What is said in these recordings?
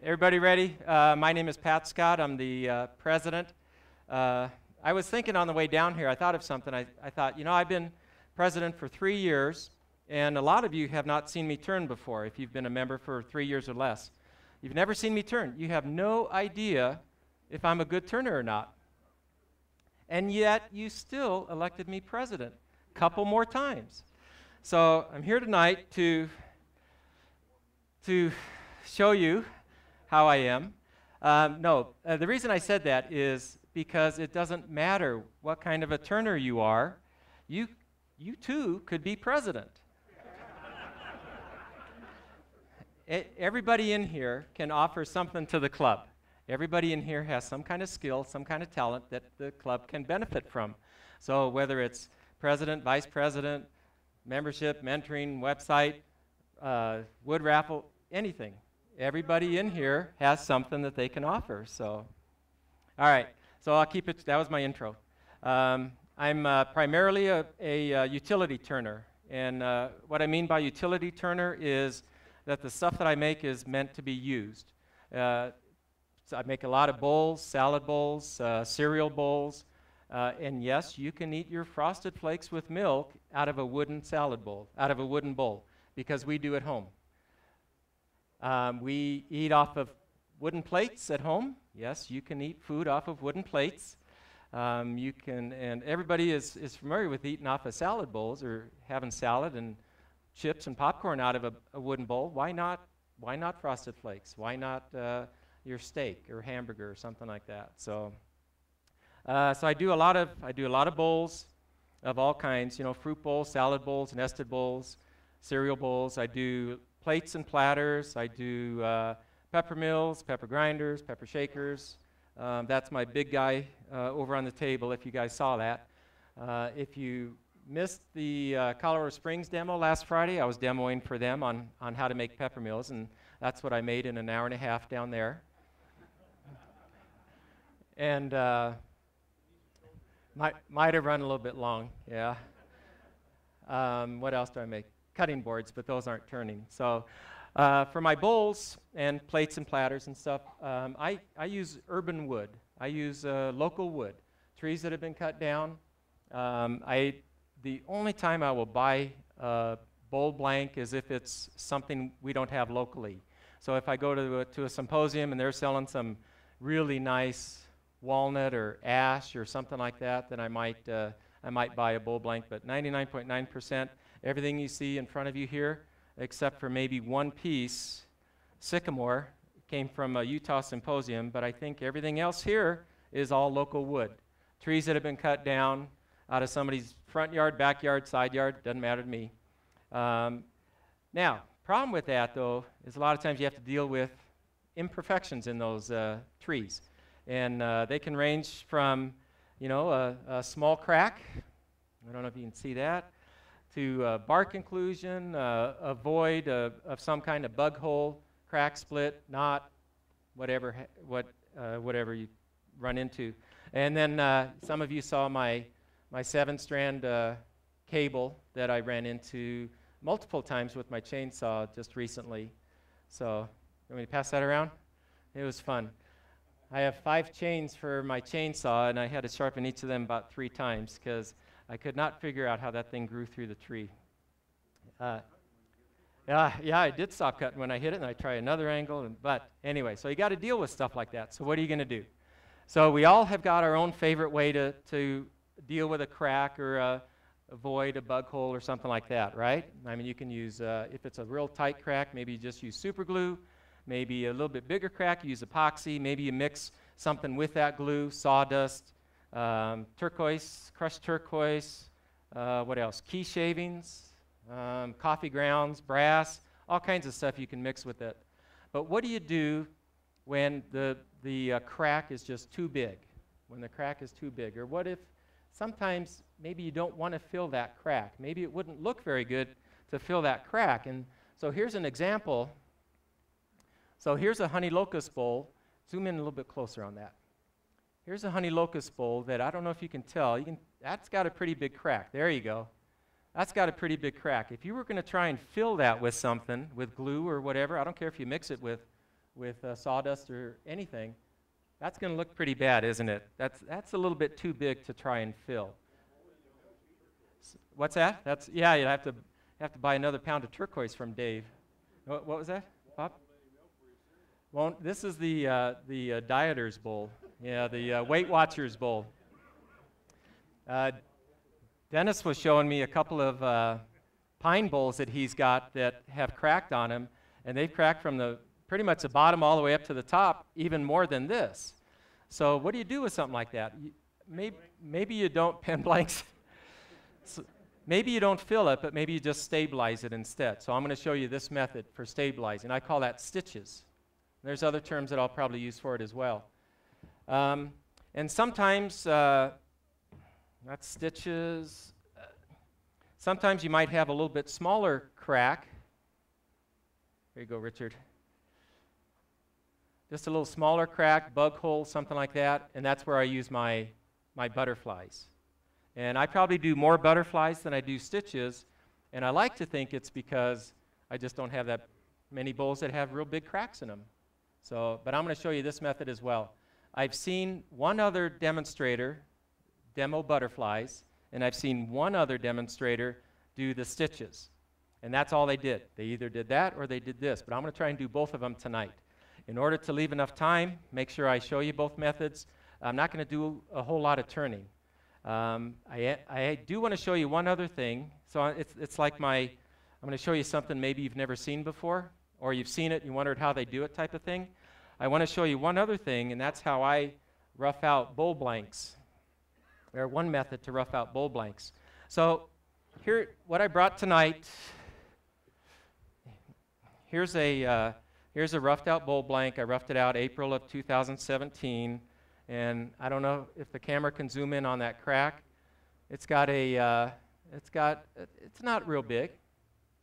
Everybody ready? My name is Pat Scott. I'm the president. I was thinking on the way down here, I thought of something. I thought, you know, I've been president for 3 years, and a lot of you have not seen me turn before if you've been a member for 3 years or less. You've never seen me turn. You have no idea if I'm a good turner or not. And yet, you still elected me president a couple more times. So I'm here tonight to show you how I am. The reason I said that is because it doesn't matter what kind of a turner you are. You too could be president. Everybody in here can offer something to the club. Everybody in here has some kind of skill, some kind of talent that the club can benefit from. So whether it's president, vice president, membership, mentoring, website, wood raffle, anything. Everybody in here has something that they can offer. So, all right. So I'll keep it. That was my intro. I'm primarily a utility turner, and what I mean by utility turner is that the stuff that I make is meant to be used. So I make a lot of bowls, salad bowls, cereal bowls, and yes, you can eat your Frosted Flakes with milk out of a wooden salad bowl, out of a wooden bowl, because we do at home. We eat off of wooden plates at home. Yes, you can eat food off of wooden plates. You can, and everybody is familiar with eating off of salad bowls or having salad and chips and popcorn out of a wooden bowl. Why not Frosted Flakes? Why not your steak or hamburger or something like that? So I do a lot of bowls of all kinds. You know, fruit bowls, salad bowls, nested bowls, cereal bowls. I do plates and platters. I do pepper mills, pepper grinders, pepper shakers. That's my big guy over on the table, if you guys saw that. If you missed the Colorado Springs demo last Friday, I was demoing for them on how to make pepper mills, and that's what I made in an hour and a half down there. And might have run a little bit long, yeah. What else do I make? Cutting boards, but those aren't turning. So for my bowls and plates and platters and stuff, I use urban wood. I use local wood, trees that have been cut down. The only time I will buy a bowl blank is if it's something we don't have locally. So if I go to a symposium and they're selling some really nice walnut or ash or something like that, then I might buy a bowl blank. But 99.9%, everything you see in front of you here, except for maybe one piece, sycamore, came from a Utah symposium, but I think everything else here is all local wood. Trees that have been cut down out of somebody's front yard, backyard, side yard, doesn't matter to me. Now, problem with that, though, is a lot of times you have to deal with imperfections in those trees. And they can range from, you know, a small crack, I don't know if you can see that, to bark inclusion, a void of some kind of bug hole, crack, split, knot, whatever you run into. And then some of you saw my 7-strand cable that I ran into multiple times with my chainsaw just recently. So, you want me to pass that around? It was fun. I have 5 chains for my chainsaw, and I had to sharpen each of them about 3 times because I could not figure out how that thing grew through the tree. Yeah, I did stop cutting when I hit it, and I tried another angle. But anyway, so you got to deal with stuff like that. So what are you going to do? So we all have got our own favorite way to deal with a crack or a void, a bug hole, or something like that, right? I mean, you can use, if it's a real tight crack, maybe you just use super glue. Maybe a little bit bigger crack, you use epoxy. Maybe you mix something with that glue, sawdust, turquoise, crushed turquoise, what else? Key shavings, coffee grounds, brass, all kinds of stuff you can mix with it. But what do you do when the crack is just too big? When the crack is too big? Or what if sometimes maybe you don't want to fill that crack? Maybe it wouldn't look very good to fill that crack. And so here's an example. So here's a honey locust bowl. Zoom in a little bit closer on that. Here's a honey locust bowl that I don't know if you can tell. That's got a pretty big crack. There you go. That's got a pretty big crack. If you were going to try and fill that with something, with glue or whatever, I don't care if you mix it with with sawdust or anything, that's going to look pretty bad, isn't it? That's a little bit too big to try and fill. What's that? Yeah, you have to buy another pound of turquoise from Dave. What was that, Bob? This is the Dieter's bowl. Yeah, the Weight Watchers bowl. Dennis was showing me a couple of pine bowls that he's got that have cracked on them, and they've cracked from pretty much the bottom all the way up to the top, even more than this. So what do you do with something like that? Maybe you don't pen blanks. So maybe you don't fill it, but maybe you just stabilize it instead. So I'm going to show you this method for stabilizing. I call that stitches. There's other terms that I'll probably use for it as well. And sometimes, that's stitches. Sometimes you might have a little bit smaller crack. Here you go, Richard. Just a little smaller crack, bug hole, something like that, and that's where I use my butterflies. And I probably do more butterflies than I do stitches, and I like to think it's because I just don't have that many bowls that have real big cracks in them. But I'm going to show you this method as well. I've seen one other demonstrator demo butterflies, and I've seen one other demonstrator do the stitches. And that's all they did. They either did that or they did this, but I'm going to try and do both of them tonight. In order to leave enough time, make sure I show you both methods. I'm not going to do a whole lot of turning. I do want to show you one other thing. So it's like I'm going to show you something maybe you've never seen before, or you've seen it and you wondered how they do it type of thing. I want to show you one other thing, and that's how I rough out bowl blanks, or one method to rough out bowl blanks. So here, what I brought tonight, here's a roughed out bowl blank. I roughed it out April of 2017, and I don't know if the camera can zoom in on that crack. It's not real big,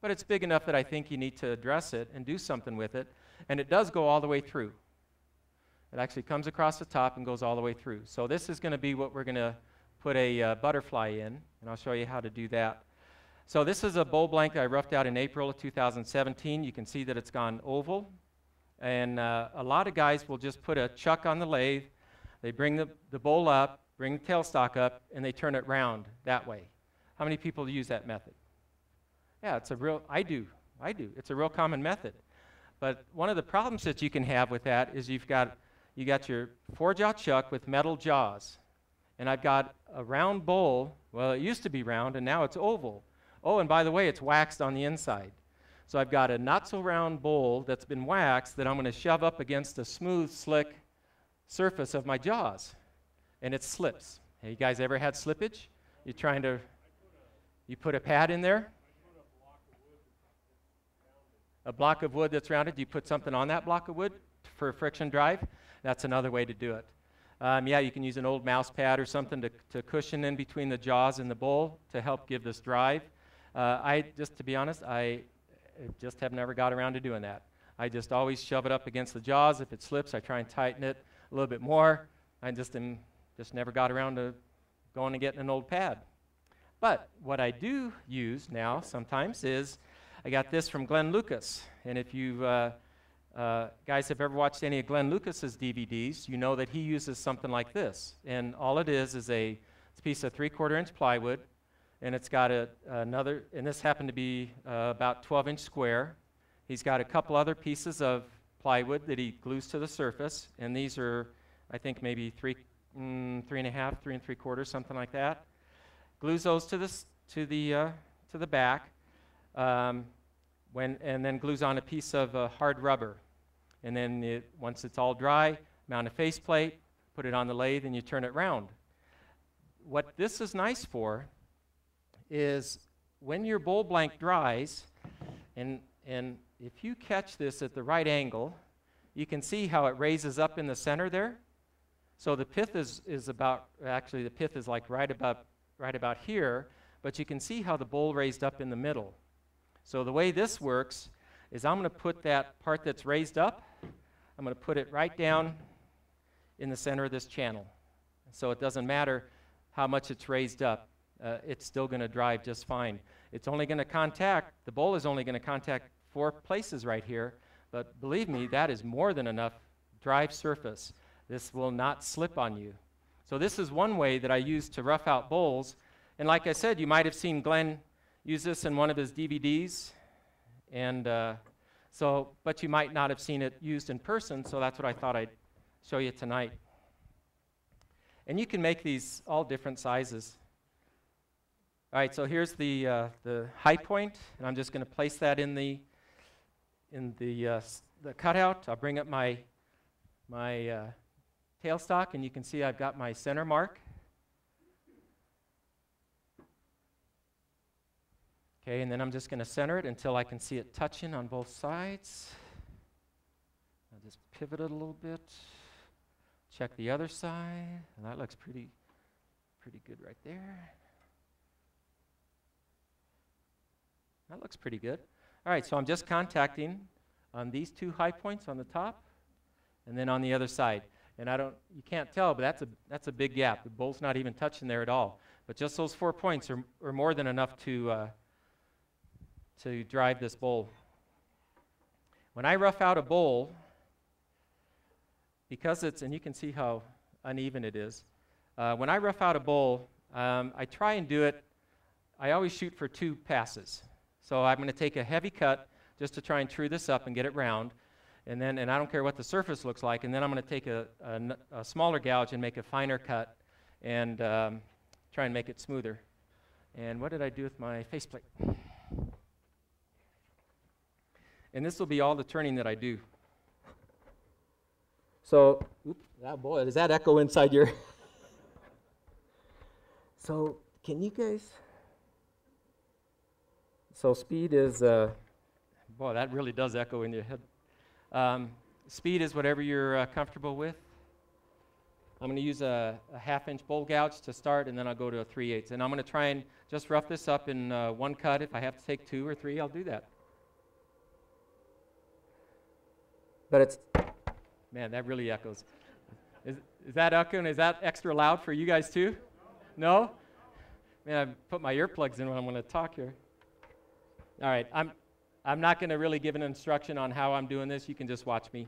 but it's big enough that I think you need to address it and do something with it, and it does go all the way through. It actually comes across the top and goes all the way through. So this is going to be what we're going to put a butterfly in, and I'll show you how to do that. So this is a bowl blank I roughed out in April of 2017. You can see that it's gone oval, and a lot of guys will just put a chuck on the lathe. They bring the bowl up, bring the tailstock up, and they turn it round that way. How many people use that method? Yeah, I do. It's a real common method. But one of the problems that you can have with that is you got your 4-jaw chuck with metal jaws. And I've got a round bowl. Well, it used to be round, and now it's oval. Oh, and by the way, it's waxed on the inside. So I've got a not-so-round bowl that's been waxed that I'm going to shove up against a smooth, slick surface of my jaws. And it slips. Hey, you guys ever had slippage? You put a pad in there? A block of wood that's rounded. You put something on that block of wood for a friction drive. That's another way to do it. Yeah, you can use an old mouse pad or something to cushion in between the jaws and the bowl to help give this drive. To be honest, I just have never got around to doing that. I just always shove it up against the jaws. If it slips, I try and tighten it a little bit more. I just never got around to going and getting an old pad. But what I do use now sometimes is I got this from Glenn Lucas. And if you guys have ever watched any of Glenn Lucas's DVDs, you know that he uses something like this. And all it is a piece of 3/4-inch plywood, and it's got and this happened to be about 12-inch square. He's got a couple other pieces of plywood that he glues to the surface, and these are, I think, maybe 3.5, 3 3/4, something like that. Glues those to the back, and then glues on a piece of hard rubber. And then once it's all dry, mount a faceplate, put it on the lathe, and you turn it round. What this is nice for is when your bowl blank dries, and if you catch this at the right angle, you can see how it raises up in the center there. So the pith is about, actually the pith is like right about here, but you can see how the bowl raised up in the middle. So the way this works is I'm going to put that part that's raised up, I'm going to put it right down in the center of this channel. So it doesn't matter how much it's raised up. It's still going to drive just fine. It's only going to the bowl is only going to contact 4 places right here, But believe me, that is more than enough drive surface. This will not slip on you. So this is one way that I use to rough out bowls. And like I said, you might have seen Glenn use this in one of his DVDs. And but you might not have seen it used in person, so that's what I thought I'd show you tonight. And you can make these all different sizes. All right, so here's the high point, and I'm just going to place that in the cutout. I'll bring up my tailstock, and you can see I've got my center mark. Okay, and then I'm just going to center it until I can see it touching on both sides. I'll just pivot it a little bit. Check the other side, and that looks pretty good right there. That looks pretty good. All right, so I'm just contacting on these two high points on the top, and then on the other side. And you can't tell, but that's a big gap. The bowl's not even touching there at all. But just those 4 points are more than enough to drive this bowl. When I rough out a bowl, because and you can see how uneven it is. When I rough out a bowl, I try and do it, I always shoot for 2 passes. So I'm going to take a heavy cut just to try and true this up and get it round. And I don't care what the surface looks like, and then I'm going to take a smaller gouge and make a finer cut and try and make it smoother. And what did I do with my faceplate? And this will be all the turning that I do. So, boy, does that echo inside your... So, can you guys... So speed is... boy, that really does echo in your head. Speed is whatever you're comfortable with. I'm going to use a 1/2-inch bowl gouge to start, and then I'll go to a 3/8. And I'm going to try and just rough this up in one cut. If I have to take 2 or 3, I'll do that. But it's, man, that really echoes. Is that echoing? Is that extra loud for you guys too? No? Man, I put my earplugs in when I'm going to talk here. All right, I'm not going to really give an instruction on how I'm doing this. You can just watch me.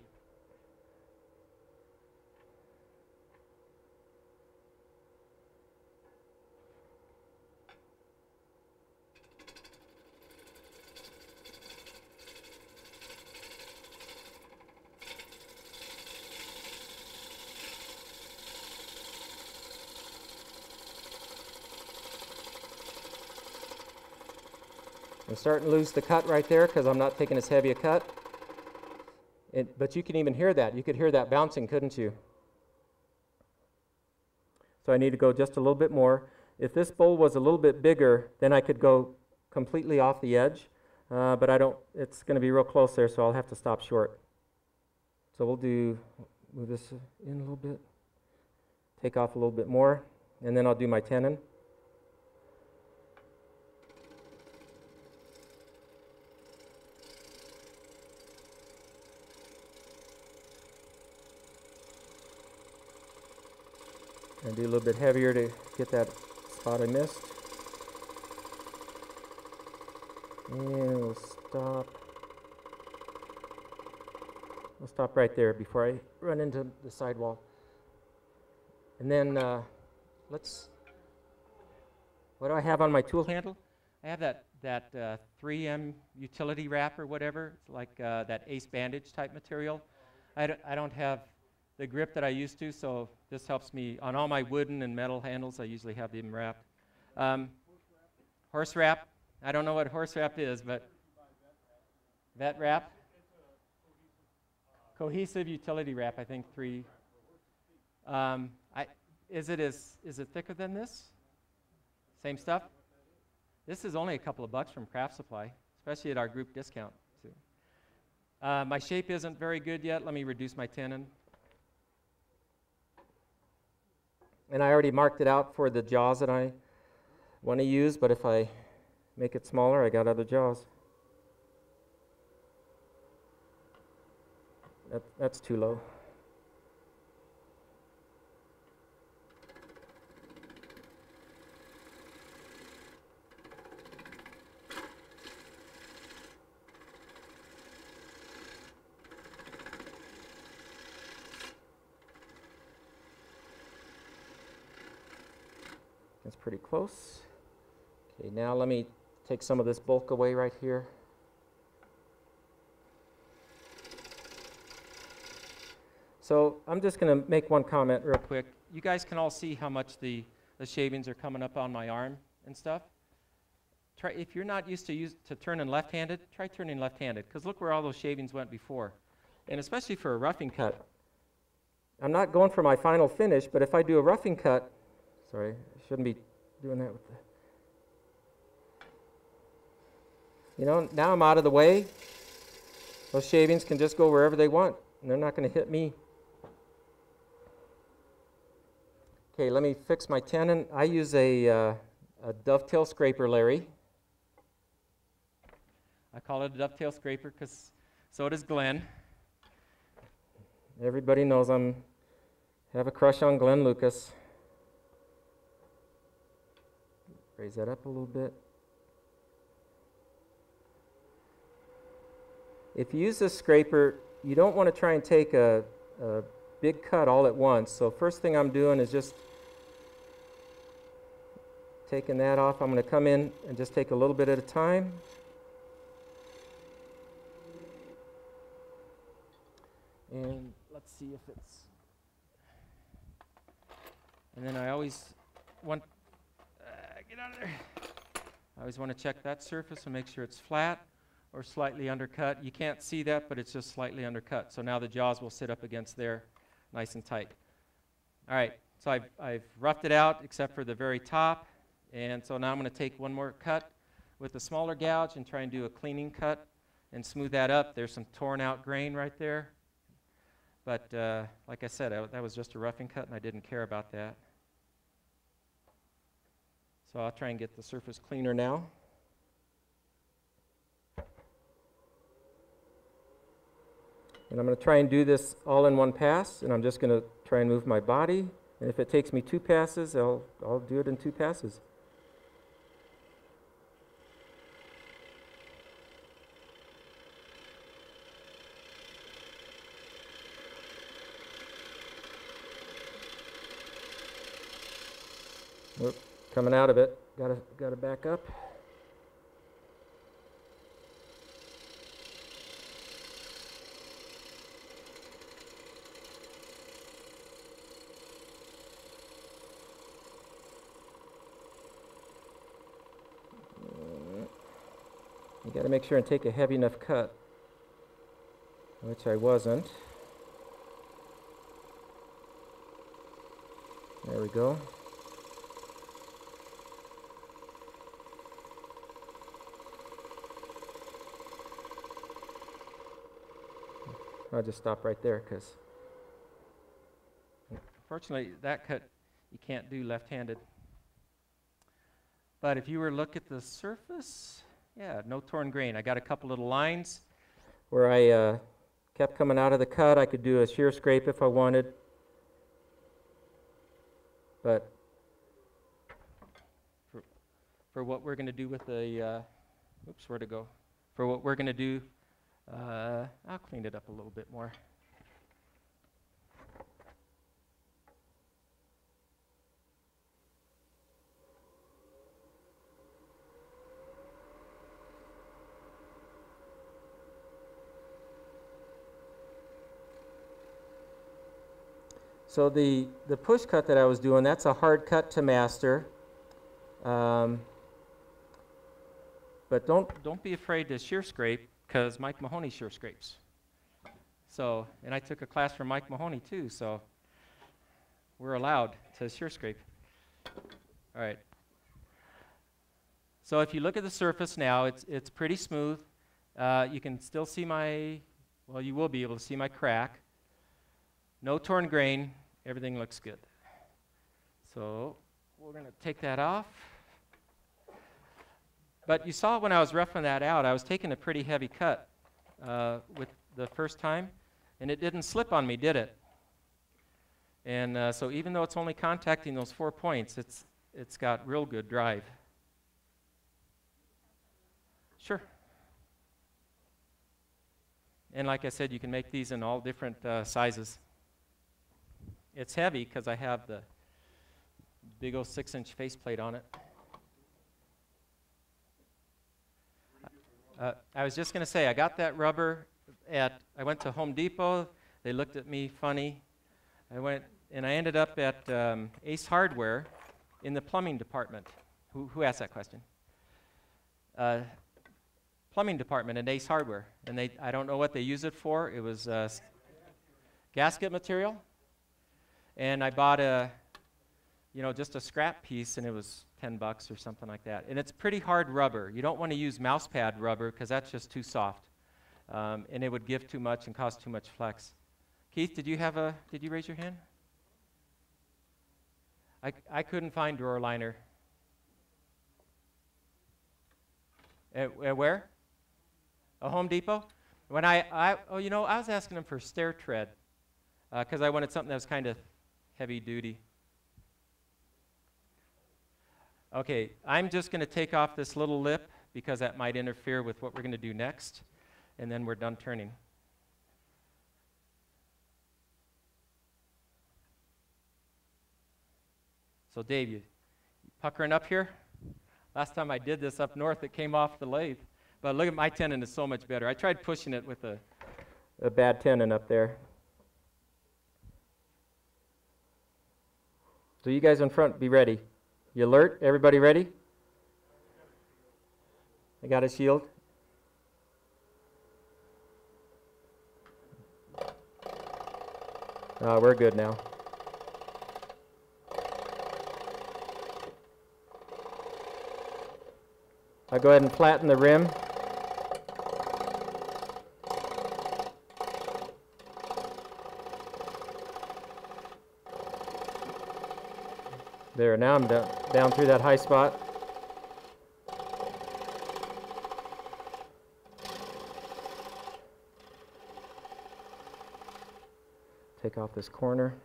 I'm starting to lose the cut right there because I'm not taking as heavy a cut. But you can even hear that. You could hear that bouncing, couldn't you? So I need to go just a little bit more. If this bowl was a little bit bigger, then I could go completely off the edge. But I don't, it's going to be real close there, so I'll have to stop short. So we'll move this in a little bit, take off a little bit more, and then I'll do my tenon. And do a little bit heavier to get that spot I missed. And we'll stop. We'll stop right there before I run into the sidewall. And then what do I have on my tool handle? I have that 3M utility wrap or whatever. It's like that Ace bandage type material. I don't have the grip that I used to, so this helps me. On all my wooden and metal handles, I usually have them wrapped. Horse wrap. I don't know what horse wrap is, but vet wrap. Cohesive utility wrap, I think 3. Is it thicker than this? Same stuff? This is only a couple of bucks from Craft Supply, especially at our group discount, too. My shape isn't very good yet. Let me reduce my tenon. And I already marked it out for the jaws that I want to use, but if I make it smaller, I got other jaws. That's too low. That's pretty close. Okay, now let me take some of this bulk away right here. So I'm just going to make one comment real quick. You guys can all see how much the shavings are coming up on my arm and stuff. Try, if you're not used to turning left-handed, try turning left-handed, because look where all those shavings went before. And especially for a roughing cut. I'm not going for my final finish, but if I do a roughing cut, sorry, I shouldn't be doing that with the, you know, now I'm out of the way. Those shavings can just go wherever they want, and they're not going to hit me. Okay, let me fix my tenon. I use a dovetail scraper, Larry. I call it a dovetail scraper because so does Glenn. Everybody knows I have a crush on Glenn Lucas. Raise that up a little bit. If you use this scraper, you don't want to try and take a big cut all at once. So first thing I'm doing is just taking that off. I'm going to come in and just take a little bit at a time. And let's see if it's, and then I always want, get out of there. I always want to check that surface and make sure it's flat or slightly undercut. You can't see that, but it's just slightly undercut. So now the jaws will sit up against there nice and tight. All right, so I've roughed it out except for the very top. And so now I'm going to take one more cut with a smaller gouge and try and do a cleaning cut and smooth that up. There's some torn out grain right there. But like I said, that was just a roughing cut, and I didn't care about that. So I'll try and get the surface cleaner now. And I'm going to try and do this all in one pass, and I'm just going to try and move my body. And if it takes me 2 passes, I'll do it in 2 passes. Whoop, coming out of it. Gotta back up. You got to make sure and take a heavy enough cut, which I wasn't. There we go. I'll just stop right there because unfortunately that cut you can't do left-handed. But if you were to look at the surface, yeah, no torn grain. I got a couple little lines where I kept coming out of the cut. I could do a shear scrape if I wanted. But for what we're going to do with the, oops, where'd it go? For what we're going to do, I'll clean it up a little bit more. So the push cut that I was doing, that's a hard cut to master. But don't be afraid to shear scrape, because Mike Mahoney shear scrapes. So, and I took a class from Mike Mahoney too, so we're allowed to shear scrape. All right. So if you look at the surface now, it's pretty smooth. You can still see well, you will be able to see my crack. No torn grain. Everything looks good. So we're going to take that off. But you saw when I was roughing that out, I was taking a pretty heavy cut with the first time, and it didn't slip on me, did it? And so even though it's only contacting those 4 points, it's got real good drive. Sure. And like I said, you can make these in all different sizes. It's heavy because I have big old 6-inch faceplate on it. I was just going to say, I got that rubber I went to Home Depot. They looked at me funny. I ended up at Ace Hardware in the plumbing department. Who asked that question? Plumbing department at Ace Hardware. And I don't know what they use it for. It was gasket material. And I bought just a scrap piece, and it was $10 or something like that. And it's pretty hard rubber. You don't want to use mouse pad rubber because that's just too soft. And it would give too much and cause too much flex. Keith, did you raise your hand? I couldn't find drawer liner. Where? A Home Depot? When I was asking them for stair tread because I wanted something that was kind of heavy duty. Okay, I'm just going to take off this little lip because that might interfere with what we're going to do next, and then we're done turning. So Dave, you puckering up here? Last time I did this up north, it came off the lathe. But look at my tenon, is so much better. I tried pushing it with a bad tenon up there. So you guys in front, be ready. You alert? Everybody ready? I got a shield. We're good now. I'll go ahead and flatten the rim. There, now I'm down through that high spot. Take off this corner.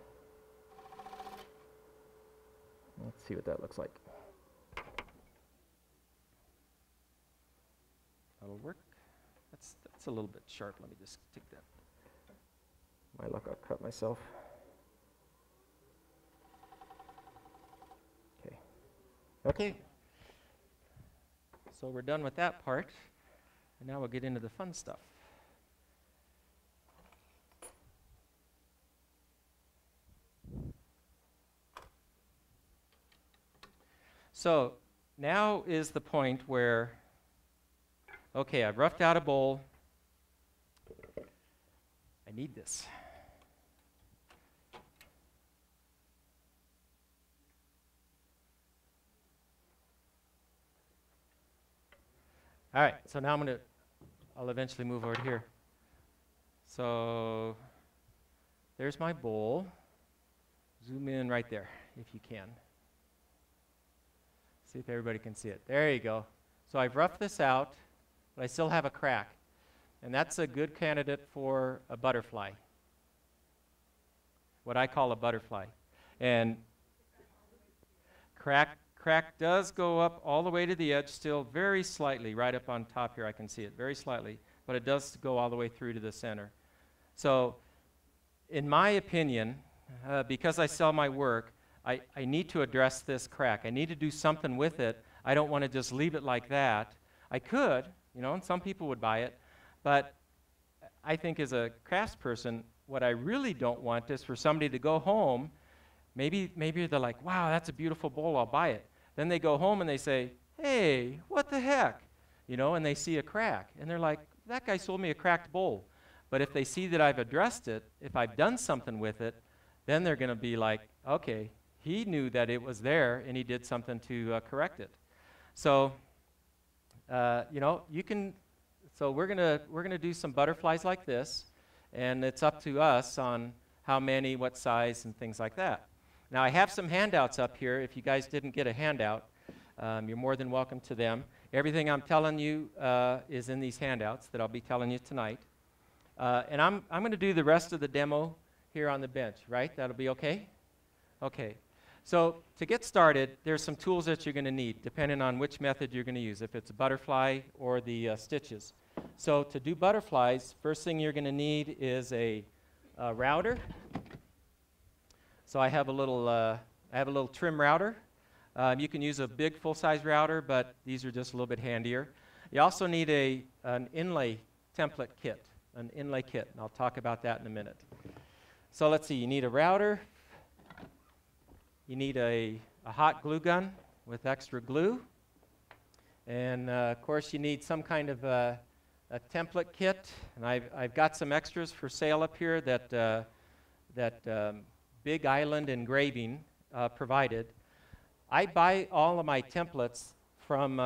Let's see what that looks like. That'll work. That's a little bit sharp. Let me just take that. My luck, I'll cut myself. Okay, so we're done with that part, and now we'll get into the fun stuff. So now is the point where, okay, I've roughed out a bowl. I need this. All right, so now I'll eventually move over here. So there's my bowl. Zoom in right there, if you can. See if everybody can see it. There you go. So I've roughed this out, but I still have a crack. And that's a good candidate for a butterfly, what I call a butterfly. And crack does go up all the way to the edge, still very slightly, right up on top here I can see it, very slightly, but it does go all the way through to the center. So in my opinion, because I sell my work, I need to address this crack. I need to do something with it. I don't want to just leave it like that. I could, and some people would buy it, but I think as a craftsperson, what I really don't want is for somebody to go home, maybe they're like, wow, that's a beautiful bowl, I'll buy it. Then they go home and they say, hey, what the heck? And they see a crack. And they're like, that guy sold me a cracked bowl. But if they see that I've addressed it, if I've done something with it, then they're going to be like, okay, he knew that it was there and he did something to correct it. So, you can, so we're gonna do some butterflies like this, and it's up to us on how many, what size, and things like that. Now, I have some handouts up here. If you guys didn't get a handout, you're more than welcome to them. Everything I'm telling you is in these handouts that I'll be telling you tonight. And I'm going to do the rest of the demo here on the bench, right? That'll be okay? Okay. So to get started, there's some tools that you're going to need, depending on which method you're going to use, if it's a butterfly or the stitches. So to do butterflies, first thing you're going to need is a router. So I have a little, I have a little trim router. You can use a big full-size router, but these are just a little bit handier. You also need an inlay template kit, and I'll talk about that in a minute. So let's see, you need a router, you need a hot glue gun with extra glue, and of course you need some kind of a template kit, and I've got some extras for sale up here that Big Island Engraving provided. I buy all of my templates from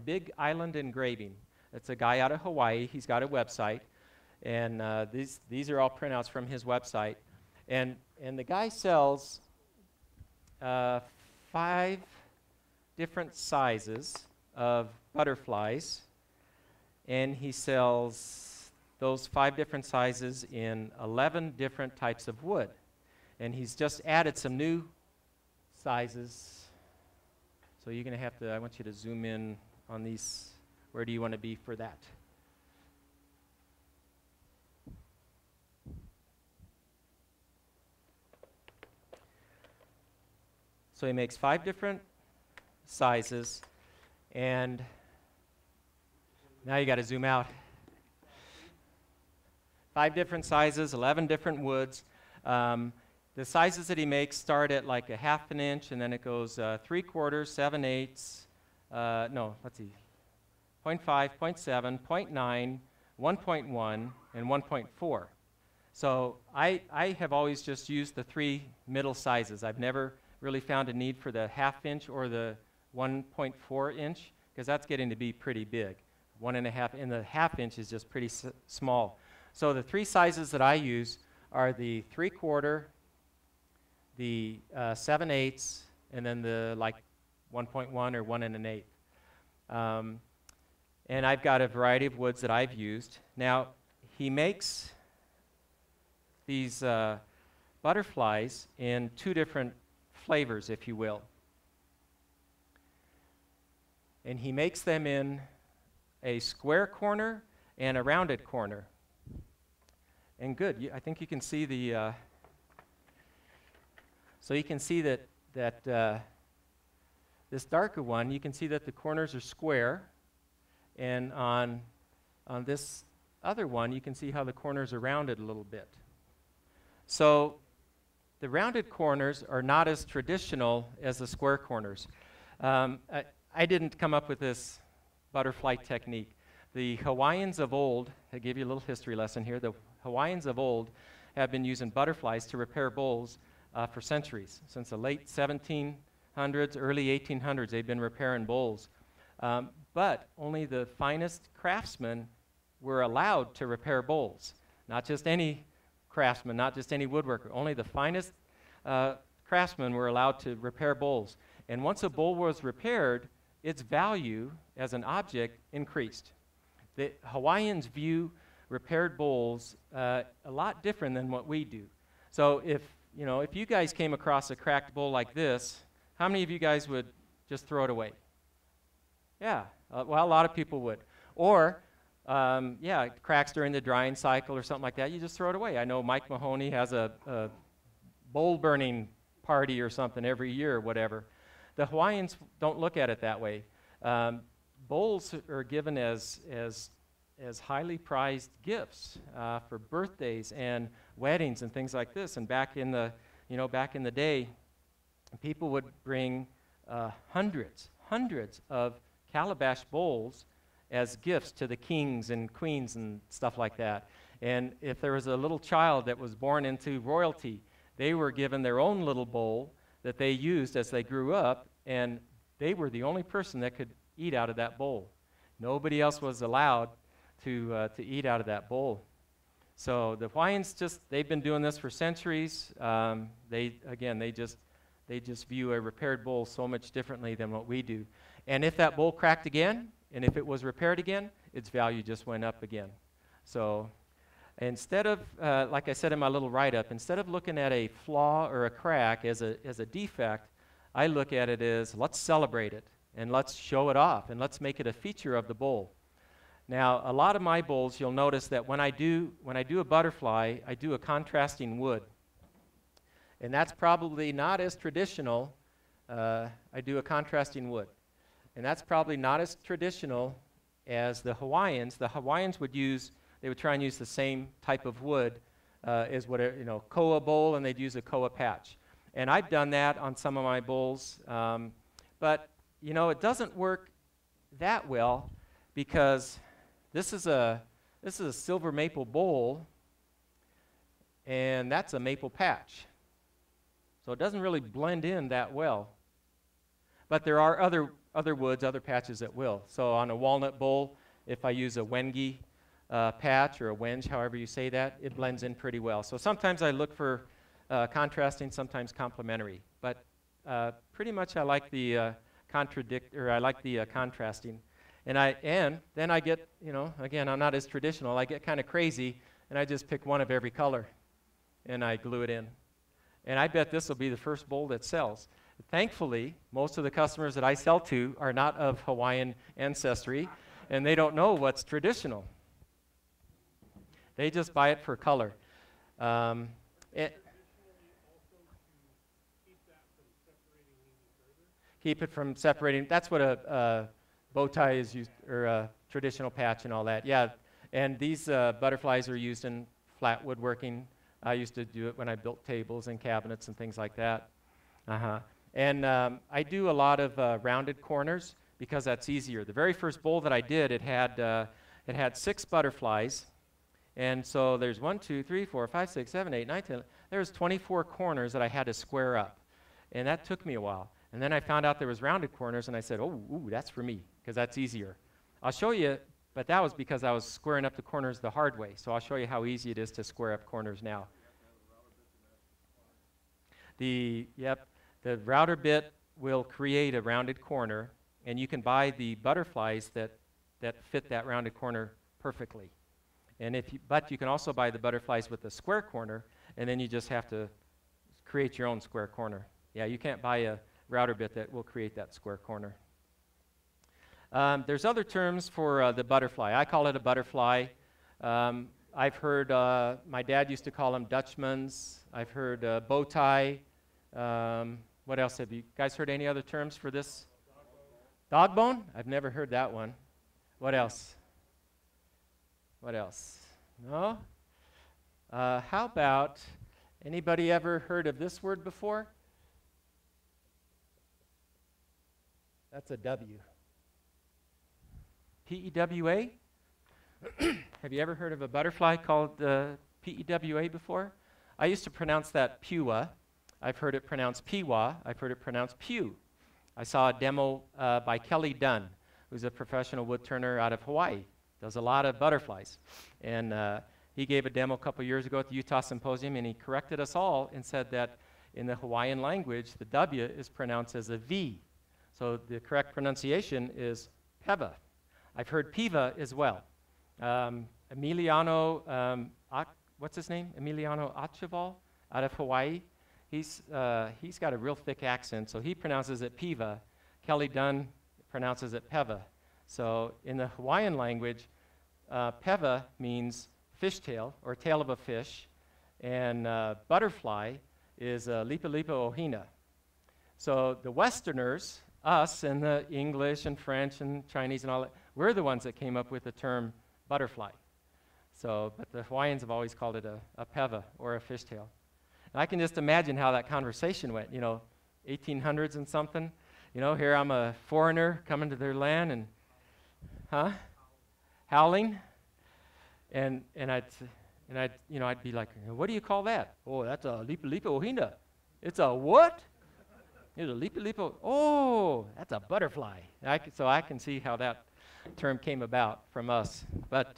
Big Island Engraving. It's a guy out of Hawaii. He's got a website, and these are all printouts from his website. And the guy sells 5 different sizes of butterflies, and he sells those 5 different sizes in 11 different types of wood. And he's just added some new sizes. So you're going to have to, I want you to zoom in on these. Where do you want to be for that? So he makes 5 different sizes, and now you got to zoom out. 5 different sizes, 11 different woods. The sizes that he makes start at like a 1/2 inch, and then it goes 3/4, 7/8, no, let's see, 0.5, 0.7, 0.9, 1.1, and 1.4. So I have always just used the 3 middle sizes. I've never really found a need for the 1/2 inch or the 1.4 inch, because that's getting to be pretty big. 1.5, and the 1/2 inch is just pretty small. So the 3 sizes that I use are the 3/4, the 7/8, and then the like 1.1 or 1 1/8. And I've got a variety of woods that I've used. Now, he makes these butterflies in 2 different flavors, if you will. And he makes them in a square corner and a rounded corner. And good, I think you can see the, so you can see that this darker one, you can see that the corners are square, and on this other one, you can see how the corners are rounded a little bit. So the rounded corners are not as traditional as the square corners. I didn't come up with this butterfly technique. The Hawaiians of old, I'll give you a little history lesson here, the Hawaiians of old have been using butterflies to repair bowls for centuries. Since the late 1700s, early 1800s, they've been repairing bowls. But only the finest craftsmen were allowed to repair bowls. Not just any craftsman, not just any woodworker. Only the finest craftsmen were allowed to repair bowls. And once a bowl was repaired, its value as an object increased. The Hawaiians view repaired bowls a lot different than what we do. So if you guys came across a cracked bowl like this, how many of you guys would just throw it away? Yeah, well, a lot of people would. Or, it cracks during the drying cycle or something like that, you just throw it away. I know Mike Mahoney has a bowl burning party or something every year or whatever. The Hawaiians don't look at it that way. Bowls are given as highly prized gifts for birthdays and weddings and things like this. And back in the day, people would bring hundreds of calabash bowls as gifts to the kings and queens and stuff like that. And if there was a little child that was born into royalty, they were given their own little bowl that they used as they grew up, and they were the only person that could eat out of that bowl. Nobody else was allowed to eat out of that bowl. So the Hawaiians they've been doing this for centuries. They just view a repaired bowl so much differently than what we do. And if that bowl cracked again, and if it was repaired again, its value just went up again. So instead of, like I said in my little write-up, instead of looking at a flaw or a crack as a defect, I look at it as, let's celebrate it, and let's show it off, and let's make it a feature of the bowl. Now, a lot of my bowls, you'll notice that when I do a butterfly, I do a contrasting wood. And that's probably not as traditional. I do a contrasting wood. And that's probably not as traditional as the Hawaiians. The Hawaiians would use, they would try and use the same type of wood as what, koa bowl, and they'd use a koa patch. And I've done that on some of my bowls. But, it doesn't work that well because this is a silver maple bowl, and that's a maple patch. So it doesn't really blend in that well. But there are other woods, other patches that will. So on a walnut bowl, if I use a wengi patch or a wenge, however you say that, it blends in pretty well. So sometimes I look for contrasting, sometimes complementary. But pretty much I like the contrasting. And then I get, again, I'm not as traditional. I get kind of crazy, and I just pick one of every color, and I glue it in. And I bet this will be the first bowl that sells. Thankfully, most of the customers that I sell to are not of Hawaiian ancestry, and they don't know what's traditional. They just buy it for color. Keep it from separating. That's what a bow tie is used, or a traditional patch and all that. Yeah, and these butterflies are used in flat woodworking. I used to do it when I built tables and cabinets and things like that. And I do a lot of rounded corners because that's easier. The very first bowl that I did, it had 6 butterflies. And so there's 1, 2, 3, 4, 5, 6, 7, 8, 9, 10. There's 24 corners that I had to square up. And that took me a while. And then I found out there was rounded corners, and I said, ooh, that's for me, because that's easier. I'll show you, but that was because I was squaring up the corners the hard way. So I'll show you how easy it is to square up corners now. The router bit will create a rounded corner, and you can buy the butterflies that fit that rounded corner perfectly. But you can also buy the butterflies with a square corner, and then you just have to create your own square corner. Yeah, you can't buy a router bit that will create that square corner. There's other terms for the butterfly. I call it a butterfly. I've heard, my dad used to call them Dutchmans. I've heard bow tie. What else have you guys heard? Any other terms for this? Dog bone? I've never heard that one. What else? What else? No? How about, anybody ever heard of this word before? That's a W. P-E-W-A? Have you ever heard of a butterfly called P-E-W-A before? I used to pronounce that Pua. I've heard it pronounced Piwa. I've heard it pronounced Pew. I saw a demo by Kelly Dunn, who's a professional woodturner out of Hawaii. Does a lot of butterflies. And he gave a demo a couple years ago at the Utah Symposium, and he corrected us all and said that in the Hawaiian language, the W is pronounced as a V. So the correct pronunciation is Peva. I've heard Piva as well. Emiliano, what's his name? Emiliano Achival out of Hawaii. He's got a real thick accent, so he pronounces it Piva. Kelly Dunn pronounces it Peva. So in the Hawaiian language, Peva means fishtail, or tail of a fish, and butterfly is Lipa Lipa Ohina. So the Westerners, us and the English and French and Chinese and all that, we're the ones that came up with the term butterfly. So, but the Hawaiians have always called it a peva, or a fishtail. And I can just imagine how that conversation went, 1800s and something. Here I'm a foreigner coming to their land and, howling. And I'd be like, what do you call that? Oh, that's a lipa lipa ohina. It's a what? It's a lipa lipa. Oh, that's a butterfly. So I can see how that term came about from us. But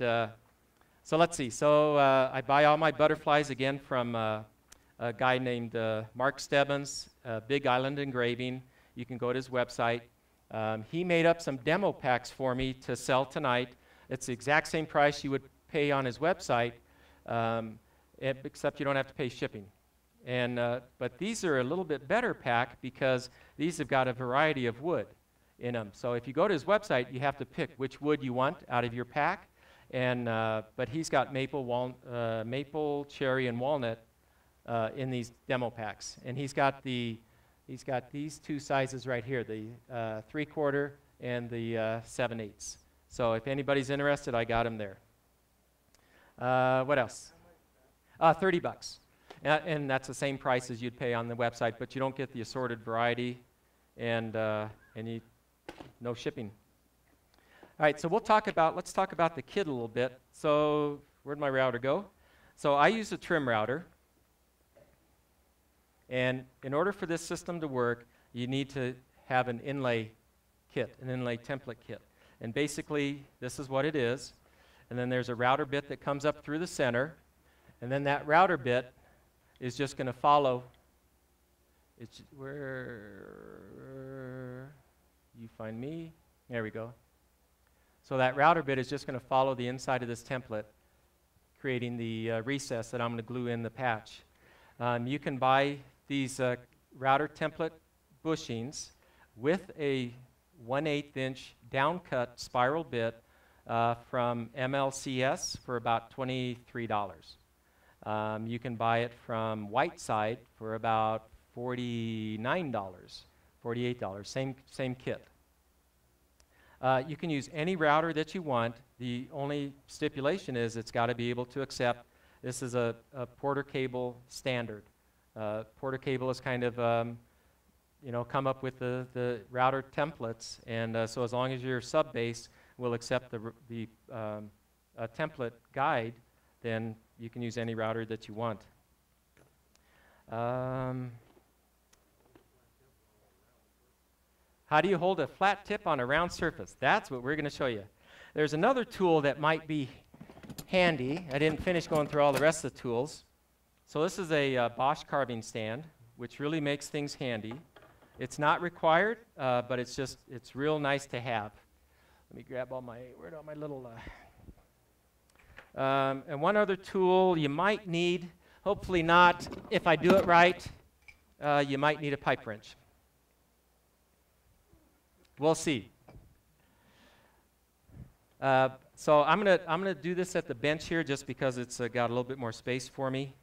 so let's see. So I buy all my butterflies again from a guy named Mark Stebbins, Big Island Engraving. You can go to his website. He made up some demo packs for me to sell tonight. It's the exact same price you would pay on his website, except you don't have to pay shipping. But these are a little bit better pack because these have got a variety of wood in them. So if you go to his website, you have to pick which wood you want out of your pack. But he's got maple, cherry, and walnut in these demo packs. And he's got these two sizes right here, the 3/4 and the 7/8. So if anybody's interested, I got them there. What else? $30. And that's the same price as you'd pay on the website, but you don't get the assorted variety and no shipping. All right, so let's talk about the kit a little bit. So where'd my router go? So I use a trim router. And in order for this system to work, you need to have an inlay kit, an inlay template kit. And basically, this is what it is. And then there's a router bit that comes up through the center. And then that router bit is just going to follow. It's where you find me. There we go. So that router bit is just going to follow the inside of this template, creating the recess that I'm going to glue in the patch. You can buy these router template bushings with a 1/8 inch downcut spiral bit from MLCS for about $23. You can buy it from Whiteside for about $49, $48, same kit. You can use any router that you want. The only stipulation is it's got to be able to accept, this is a Porter cable standard. Porter cable has kind of come up with the router templates, and so as long as your sub base will accept the template guide, then you can use any router that you want. How do you hold a flat tip on a round surface? That's what we're going to show you. There's another tool that might be handy. I didn't finish going through all the rest of the tools. So this is a Bosch carving stand, which really makes things handy. It's not required, but it's real nice to have. Let me grab where'd all my little, and one other tool you might need, hopefully not, if I do it right, you might need a pipe wrench. We'll see. So I'm gonna do this at the bench here just because it's got a little bit more space for me.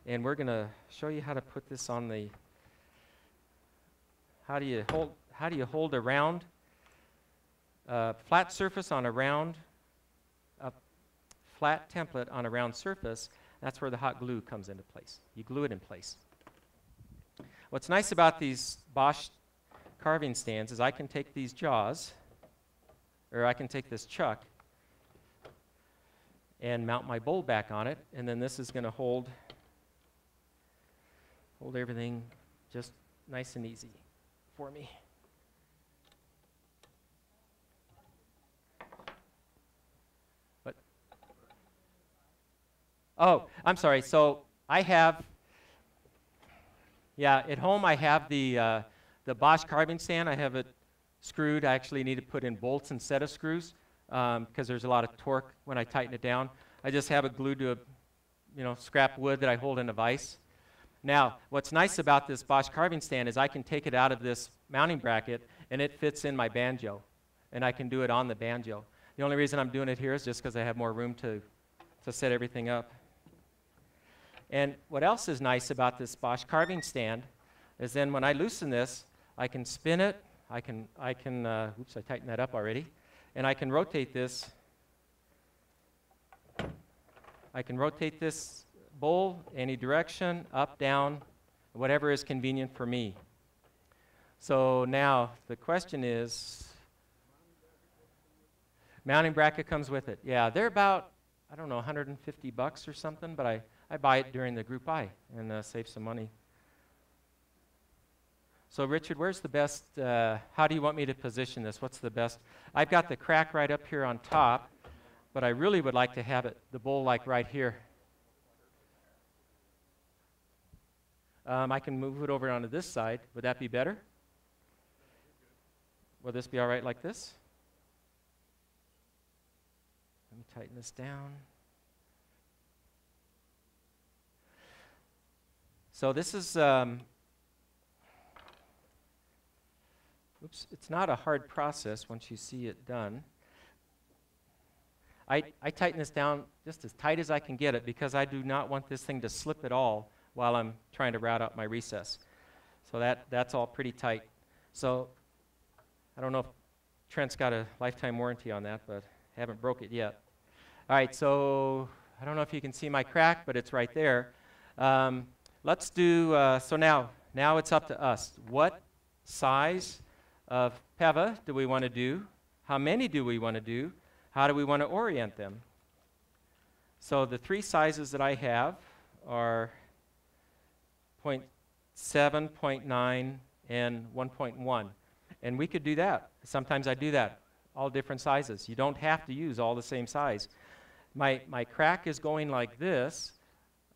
And we're going to show you how to put this on the, how do you hold a round, flat surface on a round, a flat template on a round surface. That's where the hot glue comes into place. You glue it in place. What's nice about these Bosch carving stands is I can take these jaws, or I can take this chuck and mount my bowl back on it, and then this is going to hold everything just nice and easy for me. What? Oh, I'm sorry. So I have, at home I have the Bosch carving stand. I have it screwed. I actually need to put in bolts instead of screws because there's a lot of torque when I tighten it down. I just have it glued to a scrap wood that I hold in a vise. Now, what's nice about this Bosch carving stand is I can take it out of this mounting bracket and it fits in my banjo, and I can do it on the banjo. The only reason I'm doing it here is just because I have more room to set everything up. And what else is nice about this Bosch carving stand is then when I loosen this, I can spin it, oops, I tightened that up already, and I can rotate this. I can rotate this bowl any direction, up, down, whatever is convenient for me. So now the question is, mounting bracket comes with it. Yeah, they're about, I don't know, $150 or something, but I buy it during the group buy and save some money. So Richard, where's the best, how do you want me to position this? What's the best? I've got the crack right up here on top, but I really would like to have it, the bowl like right here. I can move it over onto this side. Would that be better? Will this be all right like this? Let me tighten this down. So this is, oops, it's not a hard process once you see it done. I tighten this down just as tight as I can get it because I do not want this thing to slip at all while I'm trying to route out my recess. So that's all pretty tight. So I don't know if Trent's got a lifetime warranty on that, but haven't broke it yet. All right, so I don't know if you can see my crack, but it's right there. Let's do, so now it's up to us. What size of PEVA do we want to do? How many do we want to do? How do we want to orient them? So the three sizes that I have are 0.7, 0.9, and 1.1. And we could do that. Sometimes I do that, all different sizes. You don't have to use all the same size. My crack is going like this.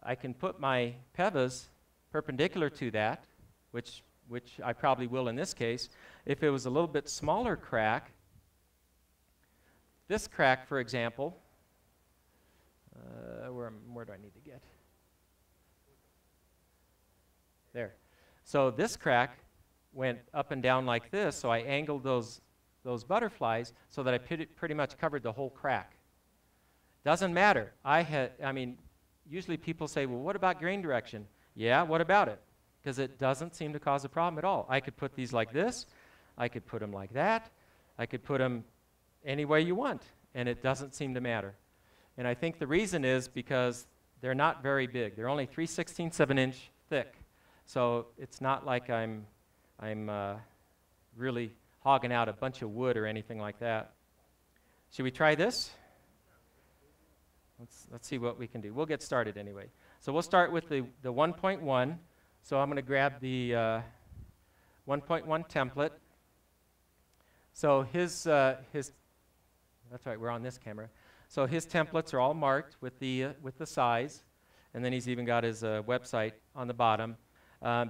I can put my PEVAs perpendicular to that, which I probably will in this case. If it was a little bit smaller crack, this crack, for example, where do I need to get? There. So this crack went up and down like this, so I angled those butterflies so that I pretty much covered the whole crack. Doesn't matter. I mean, usually people say, well, what about grain direction? Yeah, what about it? Because it doesn't seem to cause a problem at all. I could put these like this. I could put them like that. I could put them any way you want, and it doesn't seem to matter. And I think the reason is because they're not very big. They're only 3/16 of an inch thick. So it's not like I'm really hogging out a bunch of wood or anything like that. Should we try this? Let's see what we can do. We'll get started anyway. So we'll start with the 1.1. So I'm going to grab the 1.1 template. So his that's right, we're on this camera. So his templates are all marked with the size, and then he's even got his website on the bottom.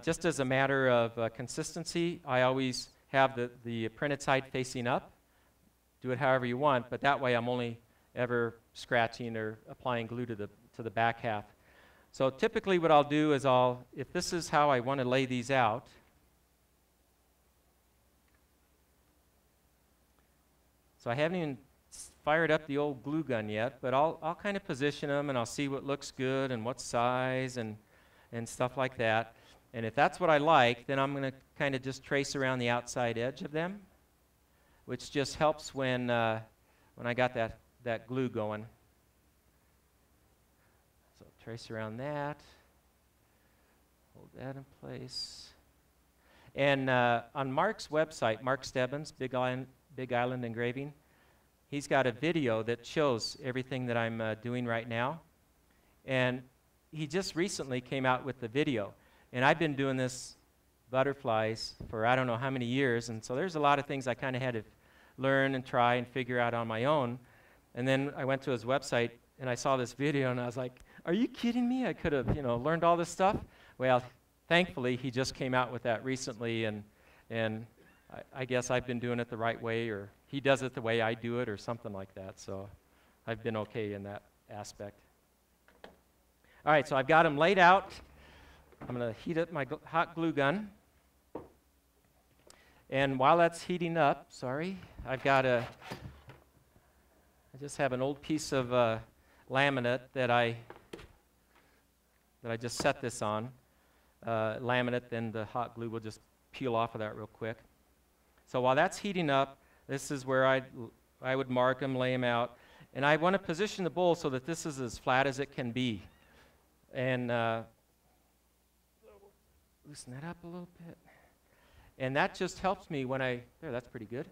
Just as a matter of consistency, I always have the printed side facing up. Do it however you want, but that way I'm only ever scratching or applying glue to the back half. So typically what I'll do is if this is how I want to lay these out, so I haven't even fired up the old glue gun yet, but I'll kind of position them and I'll see what looks good and what size and stuff like that. And if that's what I like, then I'm going to kind of just trace around the outside edge of them, which just helps when I got that glue going. So trace around that, hold that in place. And on Mark's website, Mark Stebbins, Big Island Engraving, he's got a video that shows everything that I'm doing right now. And he just recently came out with the video. And I've been doing this butterflies for I don't know how many years, and so there's a lot of things I kind of had to learn and try and figure out on my own. And then I went to his website and I saw this video and I was like, are you kidding me? I could have, learned all this stuff. Well, thankfully he just came out with that recently, and I guess I've been doing it the right way, or he does it the way I do it, or something like that. So I've been okay in that aspect. All right, so I've got them laid out. I'm going to heat up my hot glue gun. And while that's heating up, I just have an old piece of laminate that I just set this on. Laminate, then the hot glue will just peel off of that real quick. So while that's heating up, this is where I would mark them, lay them out. And I want to position the bowl so that this is as flat as it can be. And loosen that up a little bit. And that just helps me when there, that's pretty good.